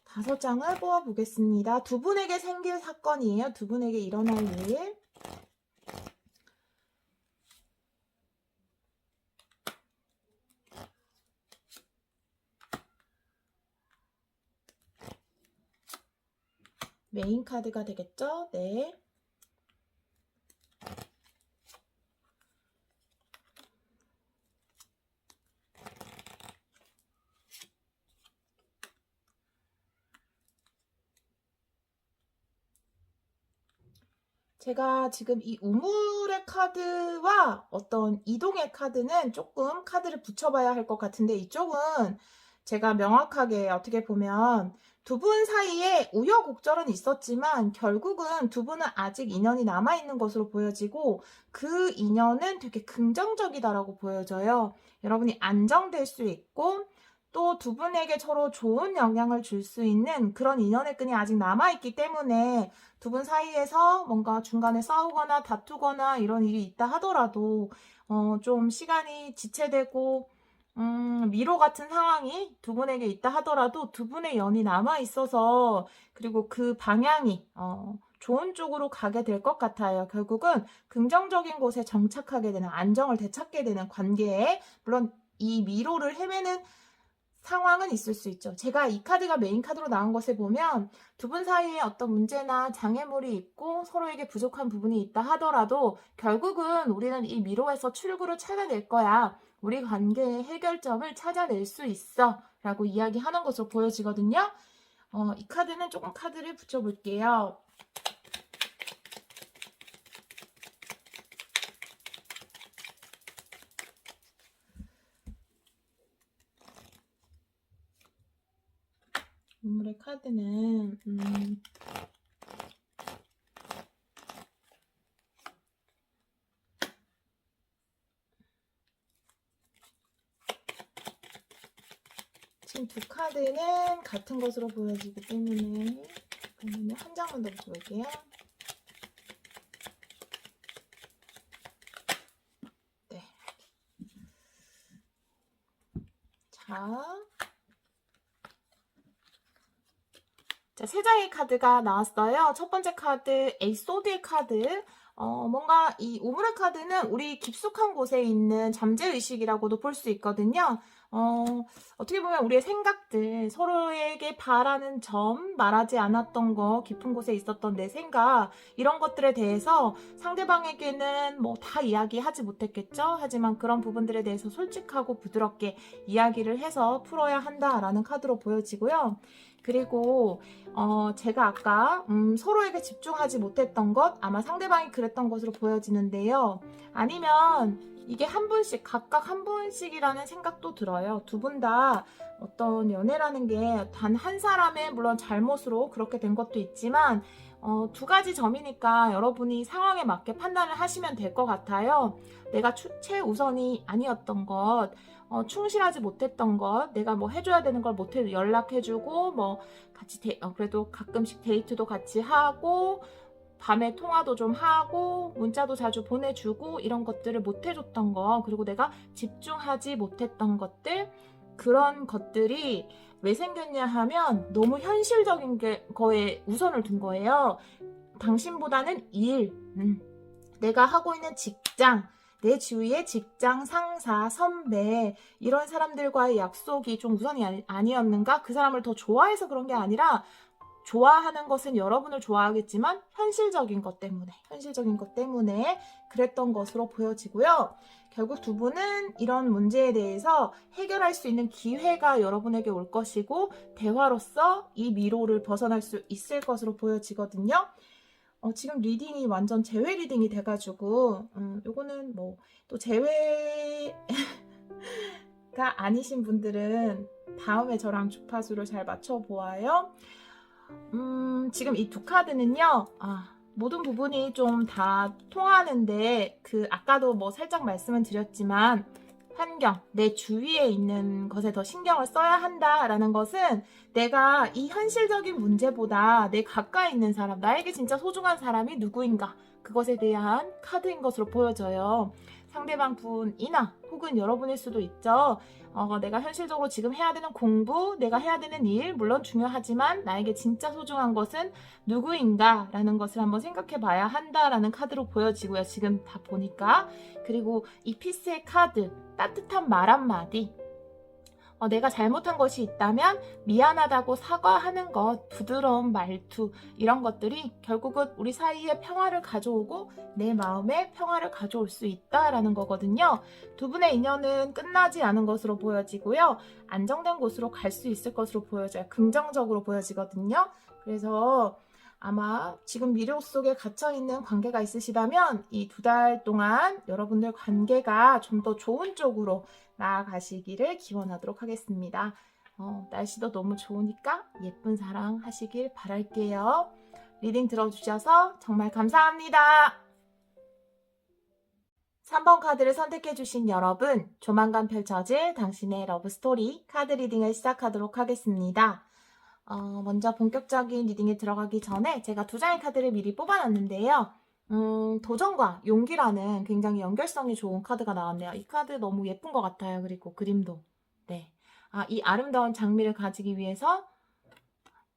다섯 장을 뽑아보겠습니다. 두 분에게 생길 사건이에요. 두 분에게 일어날 일. 메인 카드가 되겠죠? 네. 제가 지금 이 우물의 카드와 어떤 이동의 카드는 조금 카드를 붙여봐야 할 것 같은데 이쪽은 제가 명확하게 어떻게 보면 두 분 사이에 우여곡절은 있었지만 결국은 두 분은 아직 인연이 남아있는 것으로 보여지고 그 인연은 되게 긍정적이다라고 보여져요. 여러분이 안정될 수 있고 또 두 분에게 서로 좋은 영향을 줄 수 있는 그런 인연의 끈이 아직 남아있기 때문에 두 분 사이에서 뭔가 중간에 싸우거나 다투거나 이런 일이 있다 하더라도 좀 시간이 지체되고 미로 같은 상황이 두 분에게 있다 하더라도 두 분의 연이 남아 있어서 그리고 그 방향이 좋은 쪽으로 가게 될 것 같아요. 결국은 긍정적인 곳에 정착하게 되는 안정을 되찾게 되는 관계에 물론 이 미로를 헤매는 상황은 있을 수 있죠. 제가 이 카드가 메인 카드로 나온 것을 보면 두 분 사이에 어떤 문제나 장애물이 있고 서로에게 부족한 부분이 있다 하더라도 결국은 우리는 이 미로에서 출구를 찾아낼 거야. 우리 관계의 해결점을 찾아낼 수 있어. 라고 이야기하는 것으로 보여지거든요. 이 카드는 조금 카드를 붙여볼게요. 우물의 카드는 지금 두 카드는 같은 것으로 보여지기 때문에 그러면 한 장만 더 붙여볼게요. 네. 자, 세 장의 카드가 나왔어요. 첫 번째 카드, 에이스 소드의 카드. 뭔가 이 우물의 카드는 우리 깊숙한 곳에 있는 잠재의식이라고도 볼 수 있거든요. 어, 어떻게 보면 우리의 생각들, 서로에게 바라는 점, 말하지 않았던 거, 깊은 곳에 있었던 내 생각, 이런 것들에 대해서 상대방에게는 뭐 다 이야기하지 못했겠죠? 하지만 그런 부분들에 대해서 솔직하고 부드럽게 이야기를 해서 풀어야 한다라는 카드로 보여지고요. 그리고 제가 아까 서로에게 집중하지 못했던 것, 아마 상대방이 그랬던 것으로 보여지는데요. 아니면 이게 한 분씩, 각각 한 분씩이라는 생각도 들어요. 두 분 다 어떤 연애라는 게 단 한 사람의 물론 잘못으로 그렇게 된 것도 있지만 두 가지 점이니까 여러분이 상황에 맞게 판단을 하시면 될 것 같아요. 내가 최우선이 아니었던 것, 충실하지 못했던 것, 내가 뭐 해줘야 되는 걸 못해 연락해주고 뭐 같이 그래도 가끔씩 데이트도 같이 하고 밤에 통화도 좀 하고 문자도 자주 보내주고 이런 것들을 못 해줬던 거, 그리고 내가 집중하지 못했던 것들, 그런 것들이 왜 생겼냐 하면 너무 현실적인 거에 우선을 둔 거예요. 당신보다는 일, 내가 하고 있는 직장, 내 주위의 직장 상사, 선배, 이런 사람들과의 약속이 좀 우선이 아니었는가? 그 사람을 더 좋아해서 그런 게 아니라 좋아하는 것은 여러분을 좋아하겠지만 현실적인 것 때문에 그랬던 것으로 보여지고요. 결국 두 분은 이런 문제에 대해서 해결할 수 있는 기회가 여러분에게 올 것이고 대화로서 이 미로를 벗어날 수 있을 것으로 보여지거든요. 지금 리딩이 완전 재회 리딩이 돼가지고 요거는 뭐 또 재회가 아니신 분들은 다음에 저랑 주파수를 잘 맞춰보아요. 지금 이 두 카드는요, 모든 부분이 좀 다 통하는데, 아까도 뭐 살짝 말씀을 드렸지만, 환경, 내 주위에 있는 것에 더 신경을 써야 한다라는 것은 내가 이 현실적인 문제보다 내 가까이 있는 사람, 나에게 진짜 소중한 사람이 누구인가, 그것에 대한 카드인 것으로 보여져요. 상대방 분이나 혹은 여러분일 수도 있죠. 내가 현실적으로 지금 해야 되는 공부, 내가 해야 되는 일, 물론 중요하지만 나에게 진짜 소중한 것은 누구인가 라는 것을 한번 생각해 봐야 한다라는 카드로 보여지고요. 지금 다 보니까. 그리고 이 피스의 카드, 따뜻한 말 한마디. 내가 잘못한 것이 있다면 미안하다고 사과하는 것, 부드러운 말투, 이런 것들이 결국은 우리 사이에 평화를 가져오고 내 마음에 평화를 가져올 수 있다라는 거거든요. 두 분의 인연은 끝나지 않은 것으로 보여지고요. 안정된 곳으로 갈 수 있을 것으로 보여져요. 긍정적으로 보여지거든요. 그래서 아마 지금 미로 속에 갇혀있는 관계가 있으시다면 이 두 달 동안 여러분들 관계가 좀 더 좋은 쪽으로 나아가시기를 기원하도록 하겠습니다. 날씨도 너무 좋으니까 예쁜 사랑 하시길 바랄게요. 리딩 들어주셔서 정말 감사합니다. 3번 카드를 선택해주신 여러분, 조만간 펼쳐질 당신의 러브스토리 카드 리딩을 시작하도록 하겠습니다. 먼저 본격적인 리딩에 들어가기 전에 제가 두 장의 카드를 미리 뽑아놨는데요. 도전과 용기라는 굉장히 연결성이 좋은 카드가 나왔네요. 이 카드 너무 예쁜 것 같아요. 그리고 그림도. 네. 이 아름다운 장미를 가지기 위해서,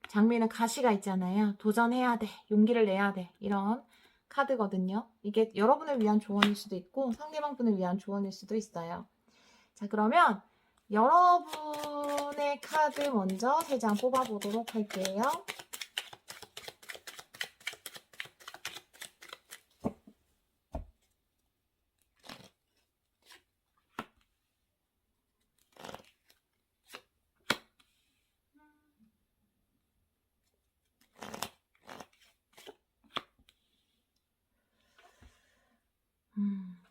장미는 가시가 있잖아요. 도전해야 돼. 용기를 내야 돼. 이런 카드거든요. 이게 여러분을 위한 조언일 수도 있고 상대방 분을 위한 조언일 수도 있어요. 자, 그러면 여러분의 카드 먼저 3장 뽑아보도록 할게요.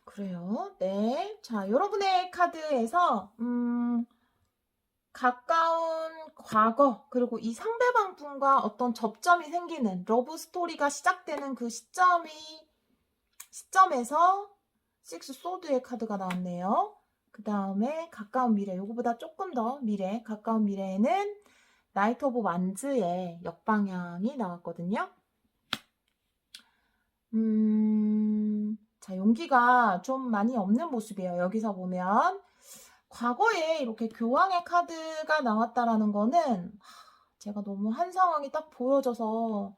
그래요. 네. 자, 여러분의 카드에서, 가까운 과거, 그리고 이 상대방 분과 어떤 접점이 생기는, 러브 스토리가 시작되는 그 시점에서, 식스 소드의 카드가 나왔네요. 그 다음에 가까운 미래, 요거보다 조금 더 미래, 가까운 미래에는 나이트 오브 완즈의 역방향이 나왔거든요. 자, 용기가 좀 많이 없는 모습이에요. 여기서 보면 과거에 이렇게 교황의 카드가 나왔다라는 거는 제가 너무 한 상황이 딱 보여져서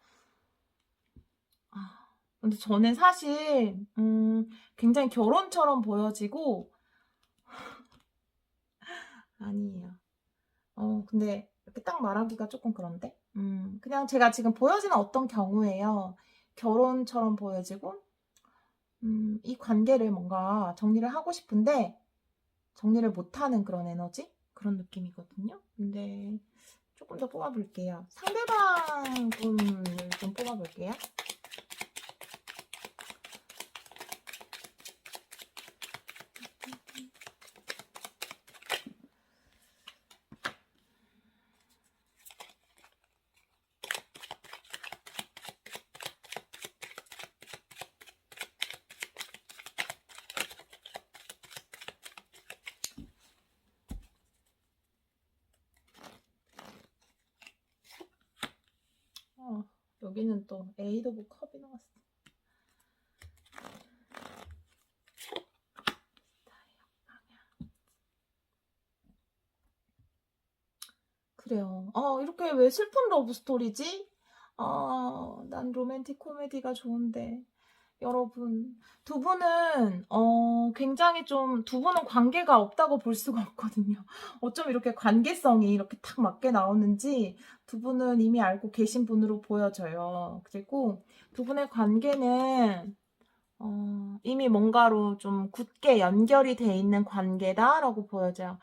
근데 저는 사실 굉장히 결혼처럼 보여지고 아니에요. 근데 이렇게 딱 말하기가 조금 그런데? 그냥 제가 지금 보여지는 어떤 경우에요. 결혼처럼 보여지고, 이 관계를 뭔가 정리를 하고 싶은데, 정리를 못하는 그런 에너지? 그런 느낌이거든요. 근데 조금 더 뽑아볼게요. 상대방 분을 좀 뽑아볼게요. 여기는 또 에이드 오브 컵이 나왔어. 그래요. 이렇게 왜 슬픈 러브 스토리지? 난 로맨틱 코미디가 좋은데. 여러분, 두 분은, 굉장히 좀, 두 분은 관계가 없다고 볼 수가 없거든요. 어쩜 이렇게 관계성이 이렇게 탁 맞게 나오는지 두 분은 이미 알고 계신 분으로 보여져요. 그리고 두 분의 관계는, 이미 뭔가로 좀 굳게 연결이 돼 있는 관계다라고 보여져요.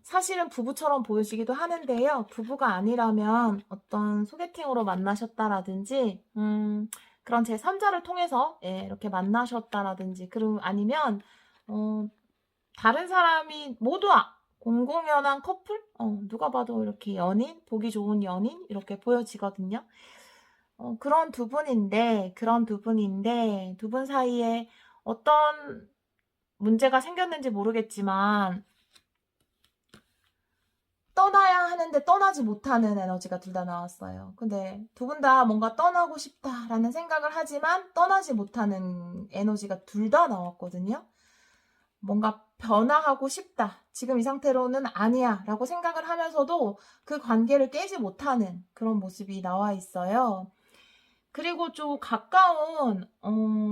사실은 부부처럼 보여지기도 하는데요. 부부가 아니라면 어떤 소개팅으로 만나셨다라든지, 그런 제3자를 통해서 예, 이렇게 만나셨다라든지, 그리고 아니면 다른 사람이 모두 공공연한 커플? 누가 봐도 이렇게 연인, 보기 좋은 연인 이렇게 보여지거든요. 그런 두 분인데 두 분 사이에 어떤 문제가 생겼는지 모르겠지만 떠나야 하는데 떠나지 못하는 에너지가 둘 다 나왔어요. 근데 두 분 다 뭔가 떠나고 싶다라는 생각을 하지만 떠나지 못하는 에너지가 둘 다 나왔거든요. 뭔가 변화하고 싶다. 지금 이 상태로는 아니야. 라고 생각을 하면서도 그 관계를 깨지 못하는 그런 모습이 나와 있어요. 그리고 좀 가까운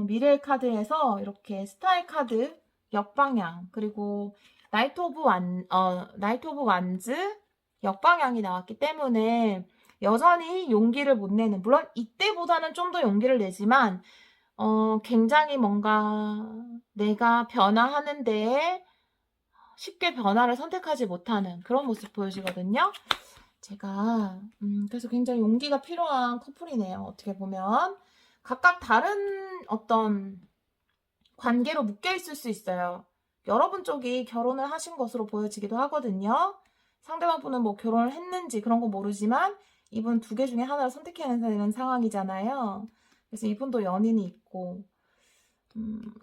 미래의 카드에서 이렇게 스타의 카드 역방향, 그리고 나이트 오브 완즈 역방향이 나왔기 때문에 여전히 용기를 못 내는, 물론 이때보다는 좀 더 용기를 내지만 굉장히 뭔가 내가 변화하는 데에 쉽게 변화를 선택하지 못하는 그런 모습 보여지거든요. 제가 그래서 굉장히 용기가 필요한 커플이네요. 어떻게 보면 각각 다른 어떤 관계로 묶여 있을 수 있어요. 여러분 쪽이 결혼을 하신 것으로 보여지기도 하거든요. 상대방 분은 뭐 결혼을 했는지 그런 거 모르지만 이분 두 개 중에 하나를 선택해야 되는 상황이잖아요. 그래서 이분도 연인이 있고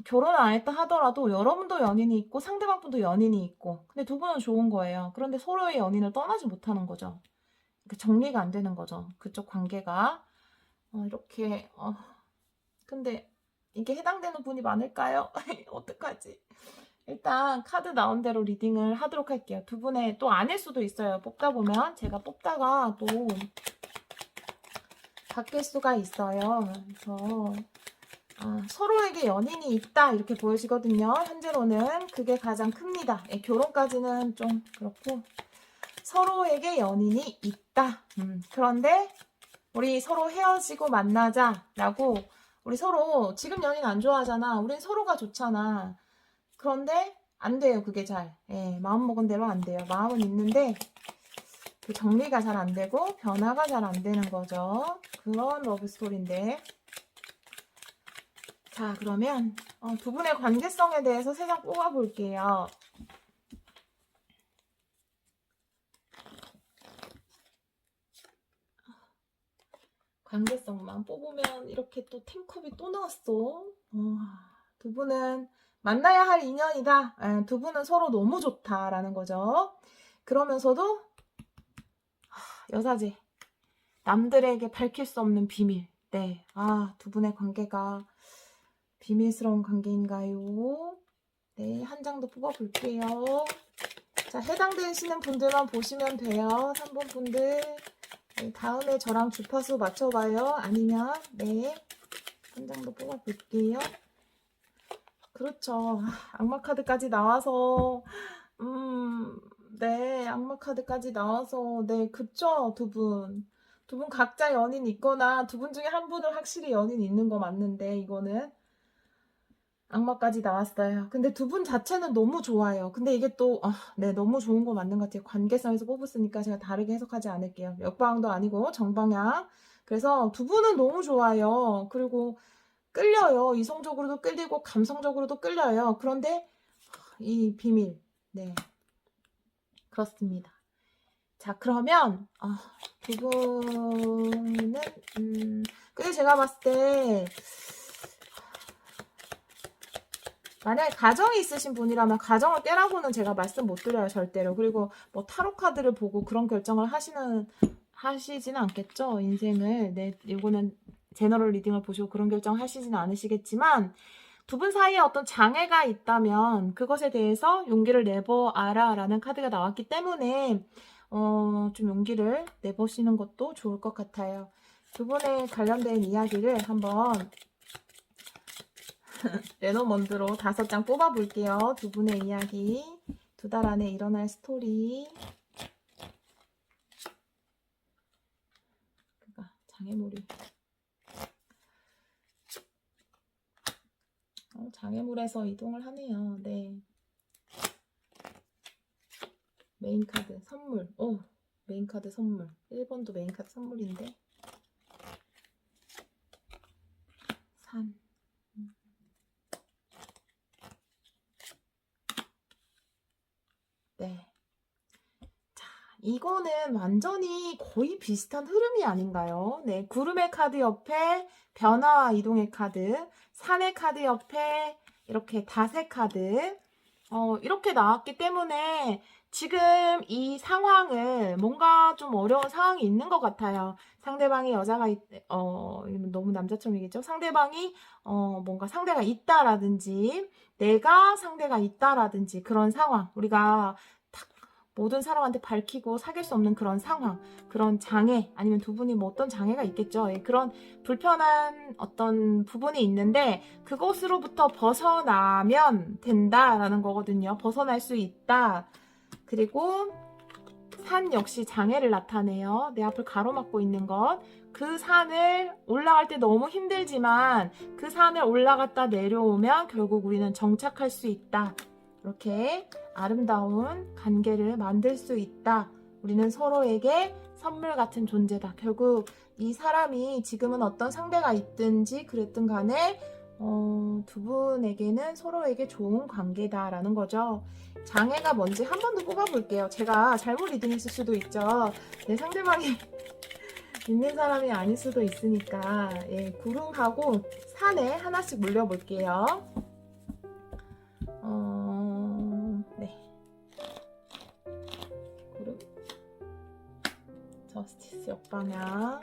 결혼을 안 했다 하더라도 여러분도 연인이 있고 상대방 분도 연인이 있고 근데 두 분은 좋은 거예요. 그런데 서로의 연인을 떠나지 못하는 거죠. 정리가 안 되는 거죠. 그쪽 관계가. 이렇게, 근데 이게 해당되는 분이 많을까요? 어떡하지? 일단 카드 나온 대로 리딩을 하도록 할게요. 두 분의 또 아닐 수도 있어요. 뽑다 보면. 제가 뽑다가 또 바뀔 수가 있어요. 그래서 서로에게 연인이 있다 이렇게 보여지거든요. 현재로는 그게 가장 큽니다. 결혼까지는 좀 그렇고 서로에게 연인이 있다. 그런데 우리 서로 헤어지고 만나자라고 우리 서로 지금 연인 안 좋아하잖아. 우린 서로가 좋잖아. 그런데 안 돼요. 그게 잘. 마음 먹은 대로 안 돼요. 마음은 있는데 그 정리가 잘 안 되고 변화가 잘 안 되는 거죠. 그런 러브 스토리인데. 자, 그러면 두 분의 관계성에 대해서 3장 뽑아볼게요. 관계성만 뽑으면 이렇게 또 탱컵이 또 나왔어. 두 분은 만나야 할 인연이다. 두 분은 서로 너무 좋다라는 거죠. 그러면서도 여사제 남들에게 밝힐 수 없는 비밀. 네, 두 분의 관계가 비밀스러운 관계인가요? 네, 한 장 더 뽑아볼게요. 자, 해당되시는 분들만 보시면 돼요. 3번 분들. 네, 다음에 저랑 주파수 맞춰봐요. 아니면 네, 한 장 더 뽑아볼게요. 그렇죠. 악마 카드까지 나와서 네, 악마 카드까지 나와서, 네, 그쵸, 두 분. 두 분 각자 연인 있거나 두 분 중에 한 분은 확실히 연인 있는 거 맞는데, 이거는 악마까지 나왔어요. 근데 두 분 자체는 너무 좋아요. 근데 이게 또, 네, 너무 좋은 거 맞는 것 같아요. 관계성에서 뽑았으니까 제가 다르게 해석하지 않을게요. 역방도 아니고 정방향. 그래서 두 분은 너무 좋아요. 그리고 끌려요. 이성적으로도 끌리고 감성적으로도 끌려요. 그런데 이 비밀. 네, 그렇습니다. 자, 그러면 두 분은 근데 제가 봤을 때 만약에 가정이 있으신 분이라면 가정을 깨라고는 제가 말씀 못 드려요, 절대로. 그리고 뭐 타로 카드를 보고 그런 결정을 하시지는 않겠죠, 인생을. 네, 이거는 제너럴 리딩을 보시고 그런 결정 하시지는 않으시겠지만 두 분 사이에 어떤 장애가 있다면 그것에 대해서 용기를 내보아라 라는 카드가 나왔기 때문에 좀 용기를 내보시는 것도 좋을 것 같아요. 두 분에 관련된 이야기를 한번 레노먼드로 5장 뽑아볼게요. 두 분의 이야기, 2달 안에 일어날 스토리. 장애물이 장애물에서 이동을 하네요. 네. 메인 카드 선물. 메인 카드 선물. 1번도 메인 카드 선물인데. 3. 네. 자, 이거는 완전히 거의 비슷한 흐름이 아닌가요? 네. 구름의 카드 옆에 변화와 이동의 카드, 산의 카드 옆에 이렇게 닷의 카드, 이렇게 나왔기 때문에 지금 이 상황을 뭔가 좀 어려운 상황이 있는 것 같아요. 상대방이 여자가 너무 남자처럼 얘기했죠. 상대방이 뭔가 상대가 있다라든지 내가 상대가 있다라든지 그런 상황. 우리가 딱 모든 사람한테 밝히고 사귈 수 없는 그런 상황, 그런 장애, 아니면 두 분이 뭐 어떤 장애가 있겠죠. 예, 그런 불편한 어떤 부분이 있는데 그것으로부터 벗어나면 된다라는 거거든요. 벗어날 수 있다. 그리고 산 역시 장애를 나타내요. 내 앞을 가로막고 있는 것. 그 산을 올라갈 때 너무 힘들지만 그 산을 올라갔다 내려오면 결국 우리는 정착할 수 있다. 이렇게 아름다운 관계를 만들 수 있다. 우리는 서로에게 선물 같은 존재다. 결국 이 사람이 지금은 어떤 상대가 있든지 그랬든 간에 두 분에게는 서로에게 좋은 관계다라는 거죠. 장애가 뭔지 한 번 더 뽑아볼게요. 제가 잘못 리딩했을 수도 있죠. 내 상대방이 있는 사람이 아닐 수도 있으니까. 예, 구름하고 산에 하나씩 물려볼게요. 네. 구름. 저스티스 역방향.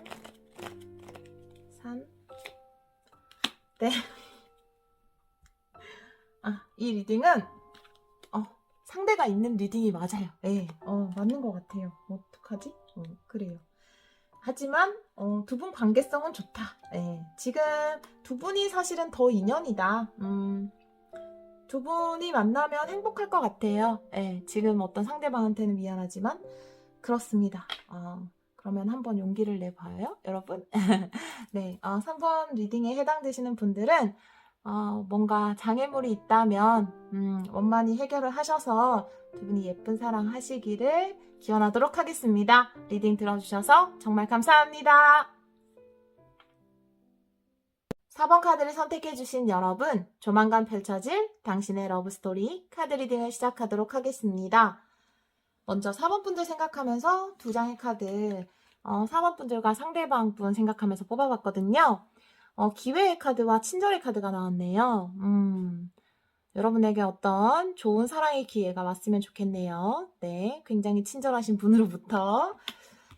산. 네. 이 리딩은 상대가 있는 리딩이 맞아요. 네, 맞는 것 같아요. 어떡하지? 그래요. 하지만 두 분 관계성은 좋다. 네, 지금 두 분이 사실은 더 인연이다. 두 분이 만나면 행복할 것 같아요. 네, 지금 어떤 상대방한테는 미안하지만 그렇습니다. 그러면 한번 용기를 내봐요, 여러분. 네, 3번 리딩에 해당되시는 분들은 뭔가 장애물이 있다면 원만히 해결을 하셔서 두 분이 예쁜 사랑 하시기를 기원하도록 하겠습니다. 리딩 들어주셔서 정말 감사합니다. 4번 카드를 선택해주신 여러분, 조만간 펼쳐질 당신의 러브스토리 카드 리딩을 시작하도록 하겠습니다. 먼저 4번 분들 생각하면서 2장의 카드 4번 분들과 상대방 분 생각하면서 뽑아봤거든요. 기회의 카드와 친절의 카드가 나왔네요. 여러분에게 어떤 좋은 사랑의 기회가 왔으면 좋겠네요. 네, 굉장히 친절하신 분으로부터.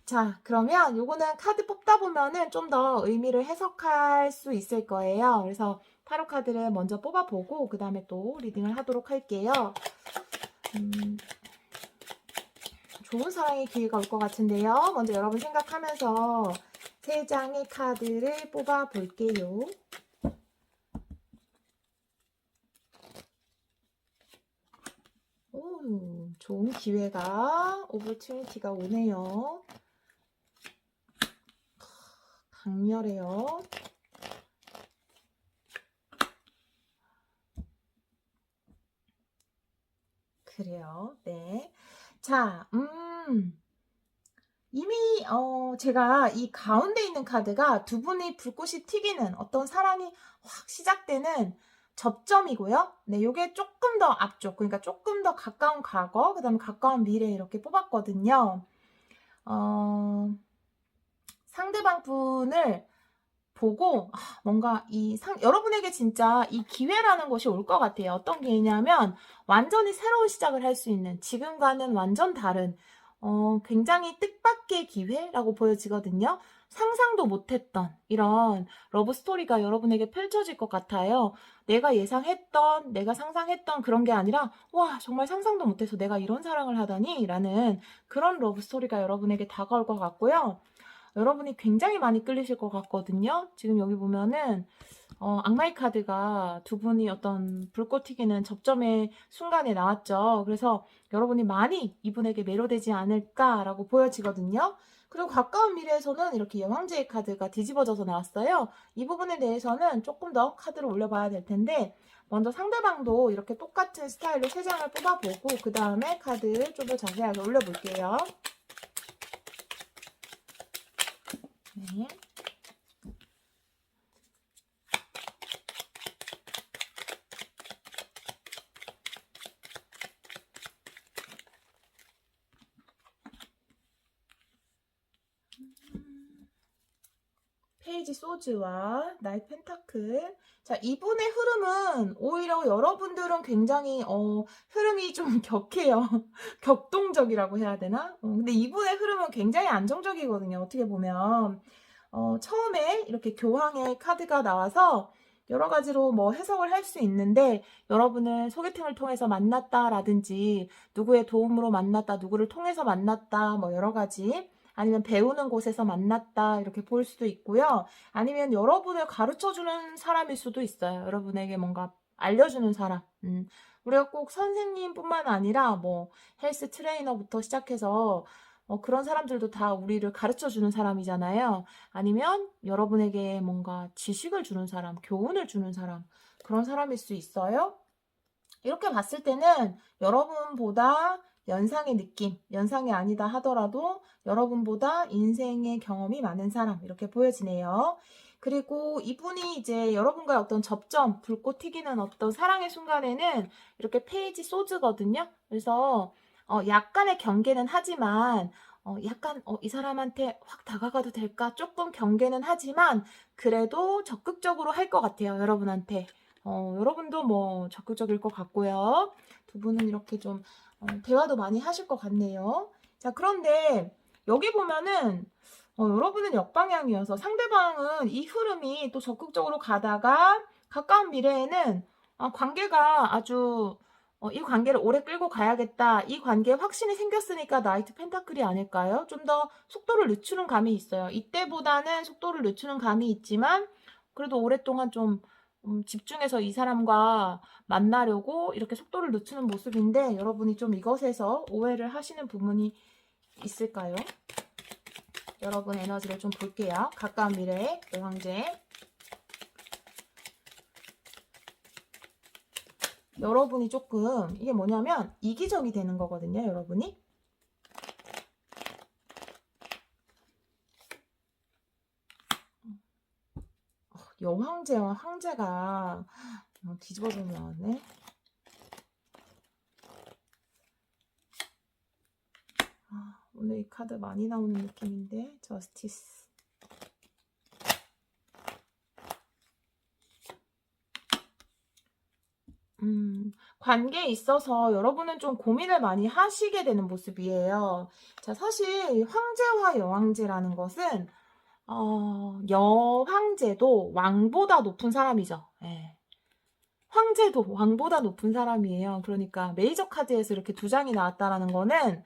자, 그러면 요거는 카드 뽑다 보면은 좀 더 의미를 해석할 수 있을 거예요. 그래서 타로 카드를 먼저 뽑아보고 그 다음에 또 리딩을 하도록 할게요. 좋은 사랑의 기회가 올 것 같은데요. 먼저 여러분 생각하면서 3장의 카드를 뽑아 볼게요. 오, 좋은 기회가, 오퍼튜니티가 오네요. 강렬해요. 그래요. 네. 자, 이미 제가 이 가운데 있는 카드가 두 분이 불꽃이 튀기는 어떤 사랑이 확 시작되는 접점이고요. 네, 요게 조금 더 앞쪽, 그러니까 조금 더 가까운 과거, 그다음에 가까운 미래 이렇게 뽑았거든요. 상대방 분을 보고 뭔가 여러분에게 진짜 이 기회라는 것이 올 것 같아요. 어떤 기회냐면 완전히 새로운 시작을 할 수 있는, 지금과는 완전 다른 굉장히 뜻밖의 기회라고 보여지거든요. 상상도 못했던 이런 러브 스토리가 여러분에게 펼쳐질 것 같아요. 내가 예상했던, 내가 상상했던 그런 게 아니라 와, 정말 상상도 못해서 내가 이런 사랑을 하다니 라는 그런 러브 스토리가 여러분에게 다가올 것 같고요. 여러분이 굉장히 많이 끌리실 것 같거든요. 지금 여기 보면은 악마의 카드가 두 분이 어떤 불꽃 튀기는 접점의 순간에 나왔죠. 그래서 여러분이 많이 이분에게 매료되지 않을까라고 보여지거든요. 그리고 가까운 미래에서는 이렇게 여왕제의 카드가 뒤집어져서 나왔어요. 이 부분에 대해서는 조금 더 카드를 올려봐야 될 텐데 먼저 상대방도 이렇게 똑같은 스타일로 3장을 뽑아보고 그 다음에 카드를 좀 더 자세하게 올려볼게요. 네. 페이지 소즈와 나의 펜타클. 자, 이분의 흐름은 오히려 여러분들은 굉장히 흐름이 좀 격해요. 격동적이라고 해야 되나? 근데 이분의 흐름은 굉장히 안정적이거든요. 어떻게 보면 처음에 이렇게 교황의 카드가 나와서 여러 가지로 뭐 해석을 할 수 있는데 여러분은 소개팅을 통해서 만났다라든지 누구의 도움으로 만났다, 누구를 통해서 만났다, 뭐 여러 가지 아니면 배우는 곳에서 만났다 이렇게 볼 수도 있고요. 아니면 여러분을 가르쳐주는 사람일 수도 있어요. 여러분에게 뭔가 알려주는 사람. 우리가 꼭 선생님뿐만 아니라 뭐 헬스 트레이너부터 시작해서 그런 사람들도 다 우리를 가르쳐주는 사람이잖아요. 아니면 여러분에게 뭔가 지식을 주는 사람, 교훈을 주는 사람, 그런 사람일 수 있어요. 이렇게 봤을 때는 여러분보다 연상의 느낌, 연상이 아니다 하더라도 여러분보다 인생의 경험이 많은 사람, 이렇게 보여지네요. 그리고 이분이 이제 여러분과의 어떤 접점, 불꽃 튀기는 어떤 사랑의 순간에는 이렇게 페이지 소즈거든요. 그래서 약간의 경계는 하지만 약간 이 사람한테 확 다가가도 될까? 조금 경계는 하지만 그래도 적극적으로 할 것 같아요. 여러분한테. 여러분도 뭐 적극적일 것 같고요. 두 분은 이렇게 좀 대화도 많이 하실 것 같네요. 자, 그런데 여기 보면은 여러분은 역방향이어서 상대방은 이 흐름이 또 적극적으로 가다가 가까운 미래에는 관계가 아주 이 관계를 오래 끌고 가야겠다. 이 관계에 확신이 생겼으니까 나이트 펜타클이 아닐까요? 좀 더 속도를 늦추는 감이 있어요. 이때보다는 속도를 늦추는 감이 있지만 그래도 오랫동안 좀 집중해서 이 사람과 만나려고 이렇게 속도를 늦추는 모습인데 여러분이 좀 이것에서 오해를 하시는 부분이 있을까요? 여러분 에너지를 좀 볼게요. 가까운 미래의 여왕제. 여러분이 조금 이게 뭐냐면 이기적이 되는 거거든요. 여러분이. 여왕제와 황제가 뒤집어져 나왔네. 오늘 이 카드 많이 나오는 느낌인데 저스티스. 관계에 있어서 여러분은 좀 고민을 많이 하시게 되는 모습이에요. 자, 사실 황제와 여왕제라는 것은 여황제도 왕보다 높은 사람이죠. 예. 황제도 왕보다 높은 사람이에요. 그러니까 메이저 카드에서 이렇게 2장이 나왔다라는 거는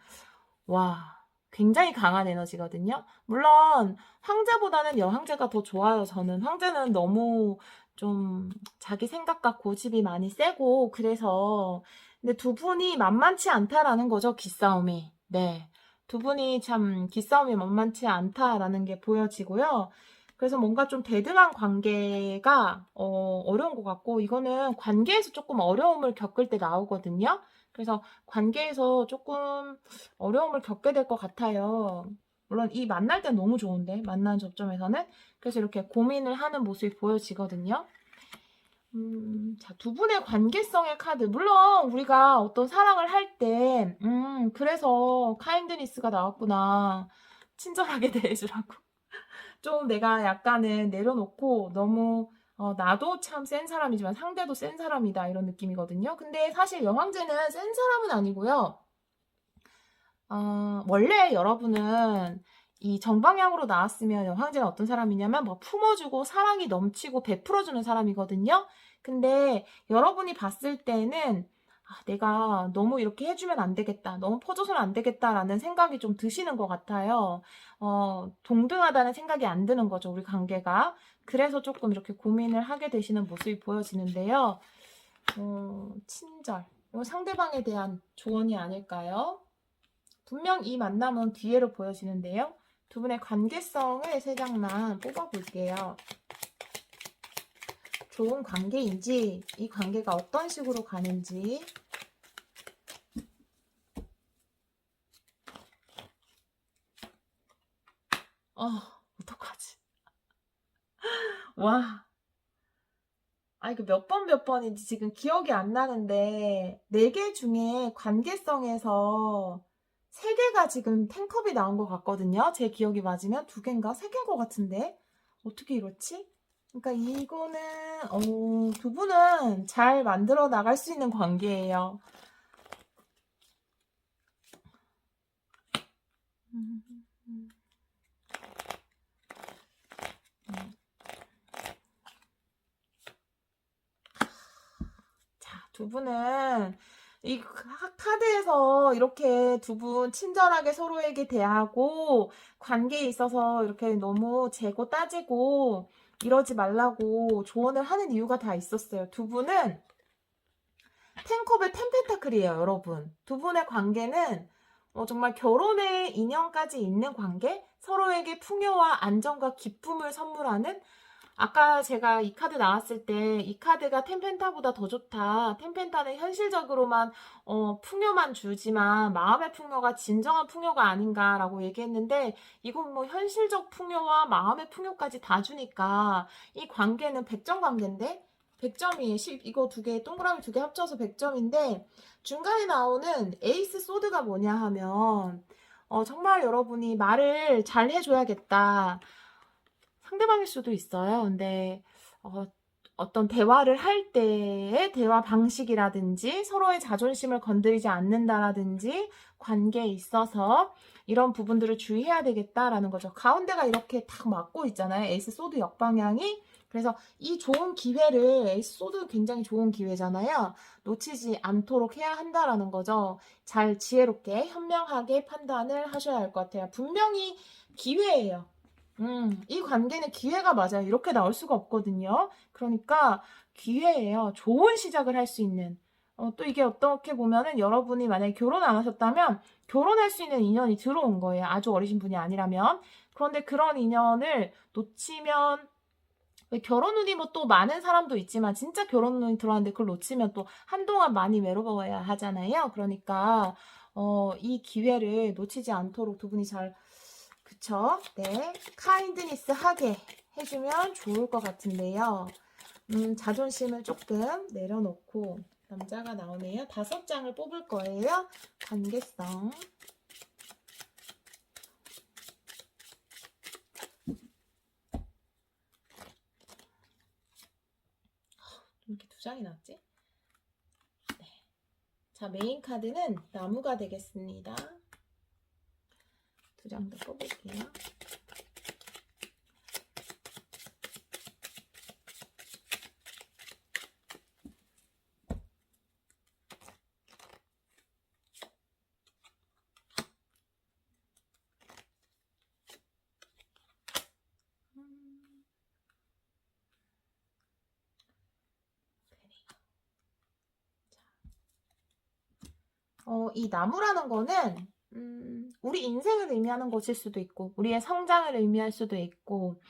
와, 굉장히 강한 에너지거든요. 물론 황제보다는 여황제가 더 좋아요. 저는 황제는 너무 좀 자기 생각과 고집이 많이 세고 그래서 근데 두 분이 만만치 않다라는 거죠, 기싸움이. 네. 두 분이 참 기싸움이 만만치 않다라는 게 보여지고요. 그래서 뭔가 좀 대등한 관계가 어려운 것 같고, 이거는 관계에서 조금 어려움을 겪을 때 나오거든요. 그래서 관계에서 조금 어려움을 겪게 될 것 같아요. 물론 이 만날 땐 너무 좋은데, 만나는 접점에서는. 그래서 이렇게 고민을 하는 모습이 보여지거든요. 자, 두 분의 관계성의 카드. 물론 우리가 어떤 사랑을 할 때, 그래서 카인드니스가 나왔구나. 친절하게 대해주라고. 좀 내가 약간은 내려놓고 너무 나도 참 센 사람이지만 상대도 센 사람이다 이런 느낌이거든요. 근데 사실 여왕제는 센 사람은 아니고요. 원래 여러분은 이 정방향으로 나왔으면 여황제는 어떤 사람이냐면 뭐 품어주고 사랑이 넘치고 베풀어주는 사람이거든요. 근데 여러분이 봤을 때는 내가 너무 이렇게 해주면 안 되겠다. 너무 퍼줘서는 안 되겠다라는 생각이 좀 드시는 것 같아요. 동등하다는 생각이 안 드는 거죠, 우리 관계가. 그래서 조금 이렇게 고민을 하게 되시는 모습이 보여지는데요. 친절. 이거 상대방에 대한 조언이 아닐까요? 분명 이 만남은 기회로 보여지는데요. 두 분의 관계성을 세 장만 뽑아볼게요. 좋은 관계인지, 이 관계가 어떤 식으로 가는지. 어떡하지? 와. 이거 몇 번인지 지금 기억이 안 나는데, 4개 중에 관계성에서 3개가 지금 탱컵이 나온 것 같거든요. 제 기억이 맞으면 2개인가? 3개인 것 같은데? 어떻게 이렇지? 그러니까 이거는, 두 분은 잘 만들어 나갈 수 있는 관계예요. 음, 음, 음. 자, 두 분은 이 카드에서 이렇게 두 분 친절하게 서로에게 대하고 관계에 있어서 이렇게 너무 재고 따지고 이러지 말라고 조언을 하는 이유가 다 있었어요. 두 분은 텐컵의 텐펜타클이에요, 여러분. 두 분의 관계는 정말 결혼의 인연까지 있는 관계? 서로에게 풍요와 안정과 기쁨을 선물하는 아까 제가 이 카드 나왔을 때 이 카드가 텐펜타보다 더 좋다. 텐펜타는 현실적으로만 풍요만 주지만 마음의 풍요가 진정한 풍요가 아닌가라고 얘기했는데 이건 뭐 현실적 풍요와 마음의 풍요까지 다 주니까 이 관계는 100점 관계인데 100점이에요. 이거 2개, 동그라미 2개 합쳐서 100점인데 중간에 나오는 에이스 소드가 뭐냐 하면 정말 여러분이 말을 잘 해줘야겠다. 상대방일 수도 있어요. 근데 어떤 대화를 할 때의 대화 방식이라든지 서로의 자존심을 건드리지 않는다라든지 관계에 있어서 이런 부분들을 주의해야 되겠다라는 거죠. 가운데가 이렇게 탁 막고 있잖아요. 에이스 소드 역방향이. 그래서 이 좋은 기회를 에이스 소드 굉장히 좋은 기회잖아요. 놓치지 않도록 해야 한다라는 거죠. 잘 지혜롭게 현명하게 판단을 하셔야 할 것 같아요. 분명히 기회예요. 이 관계는 기회가 맞아요. 이렇게 나올 수가 없거든요. 그러니까 기회예요. 좋은 시작을 할 수 있는. 또 이게 어떻게 보면은 여러분이 만약에 결혼 안 하셨다면 결혼할 수 있는 인연이 들어온 거예요. 아주 어리신 분이 아니라면. 그런데 그런 인연을 놓치면 결혼 운이 뭐 또 많은 사람도 있지만 진짜 결혼 운이 들어왔는데 그걸 놓치면 또 한동안 많이 외로워야 하잖아요. 그러니까 이 기회를 놓치지 않도록 두 분이 잘 그쵸? 네. 카인드니스 하게 해주면 좋을 것 같은데요. 자존심을 조금 내려놓고 남자가 나오네요. 5장을 뽑을 거예요. 관계성. 이렇게 2장이 나왔지? 네. 자, 메인 카드는 나무가 되겠습니다. 2장 더 뽑을게요. 이 나무라는 거는 우리 인생을 의미하는 것일 수도 있고, 우리의 성장을 의미할 수도 있고,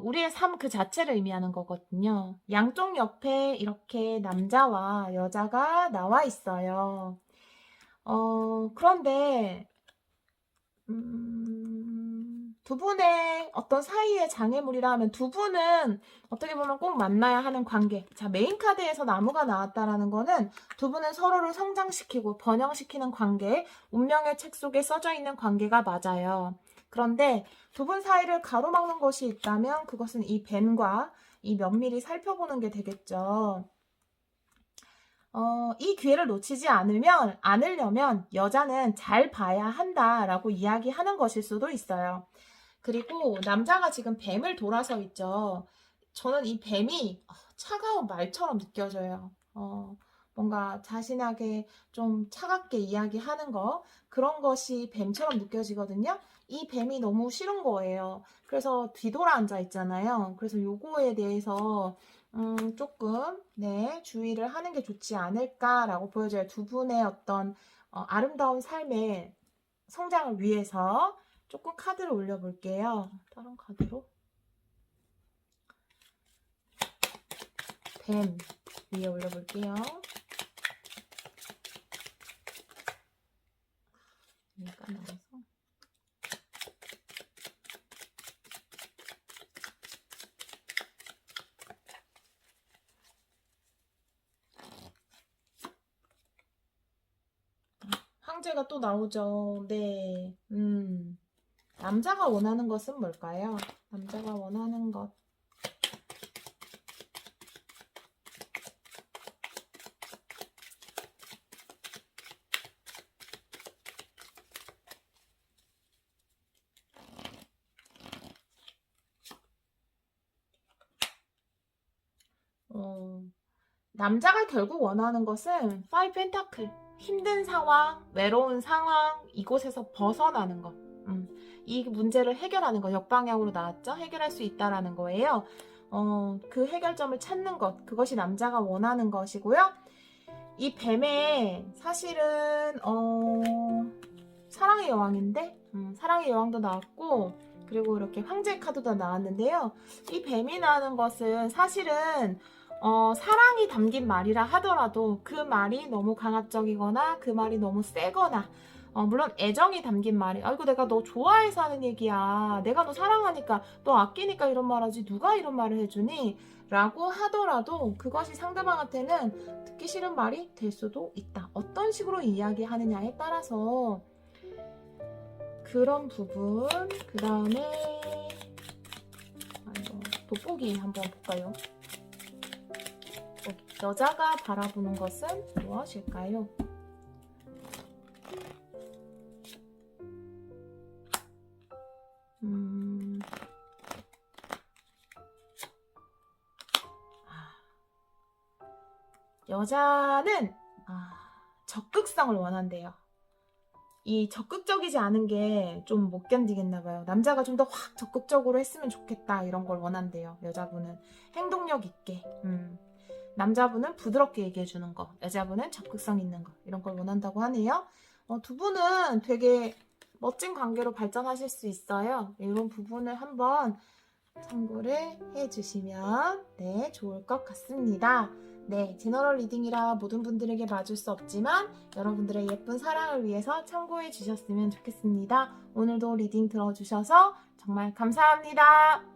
우리의 삶 그 자체를 의미하는 거거든요. 양쪽 옆에 이렇게 남자와 여자가 나와 있어요. 그런데 두 분의 어떤 사이의 장애물이라 하면 두 분은 어떻게 보면 꼭 만나야 하는 관계. 자, 메인 카드에서 나무가 나왔다라는 거는 두 분은 서로를 성장시키고 번영시키는 관계, 운명의 책 속에 써져 있는 관계가 맞아요. 그런데 두 분 사이를 가로막는 것이 있다면 그것은 이 뱀과 이 면밀히 살펴보는 게 되겠죠. 이 기회를 놓치지 않으려면 여자는 잘 봐야 한다라고 이야기하는 것일 수도 있어요. 그리고 남자가 지금 뱀을 돌아서 있죠. 저는 이 뱀이 차가운 말처럼 느껴져요. 뭔가 자신에게 좀 차갑게 이야기하는 거, 그런 것이 뱀처럼 느껴지거든요. 이 뱀이 너무 싫은 거예요. 그래서 뒤돌아 앉아 있잖아요. 그래서 요거에 대해서 조금 주의를 하는 게 좋지 않을까라고 보여져요. 두 분의 어떤 아름다운 삶의 성장을 위해서 조금 카드를 올려볼게요. 다른 카드로. 뱀 위에 올려볼게요. 여기가 나와서. 황제가 또 나오죠. 네. 남자가 원하는 것은 뭘까요? 남자가 원하는 것. 남자가 결국 원하는 것은 5 펜타클. 힘든 상황, 외로운 상황, 이곳에서 벗어나는 것. 이 문제를 해결하는 것. 역방향으로 나왔죠? 해결할 수 있다라는 거예요. 그 해결점을 찾는 것. 그것이 남자가 원하는 것이고요. 이 뱀에 사실은 사랑의 여왕인데 사랑의 여왕도 나왔고, 그리고 이렇게 황제 카드도 나왔는데요. 이 뱀이라는 것은 사실은 사랑이 담긴 말이라 하더라도 그 말이 너무 강압적이거나 그 말이 너무 세거나, 물론 애정이 담긴 말이, 아이고 내가 너 좋아해서 하는 얘기야, 내가 너 사랑하니까, 너 아끼니까 이런 말 하지, 누가 이런 말을 해주니? 라고 하더라도 그것이 상대방한테는 듣기 싫은 말이 될 수도 있다. 어떤 식으로 이야기하느냐에 따라서 그런 부분. 그 다음에 돋보기 한번 볼까요? 여자가 바라보는 것은 무엇일까요? 여자는 적극성을 원한대요. 이 적극적이지 않은 게 좀 못 견디겠나 봐요. 남자가 좀 더 확 적극적으로 했으면 좋겠다, 이런 걸 원한대요. 여자분은 행동력 있게. 남자분은 부드럽게 얘기해 주는 거, 여자분은 적극성 있는 거, 이런 걸 원한다고 하네요. 두 분은 되게 멋진 관계로 발전하실 수 있어요. 이런 부분을 한번 참고를 해주시면 좋을 것 같습니다. 제너럴 리딩이라 모든 분들에게 맞을 수 없지만 여러분들의 예쁜 사랑을 위해서 참고해 주셨으면 좋겠습니다. 오늘도 리딩 들어주셔서 정말 감사합니다.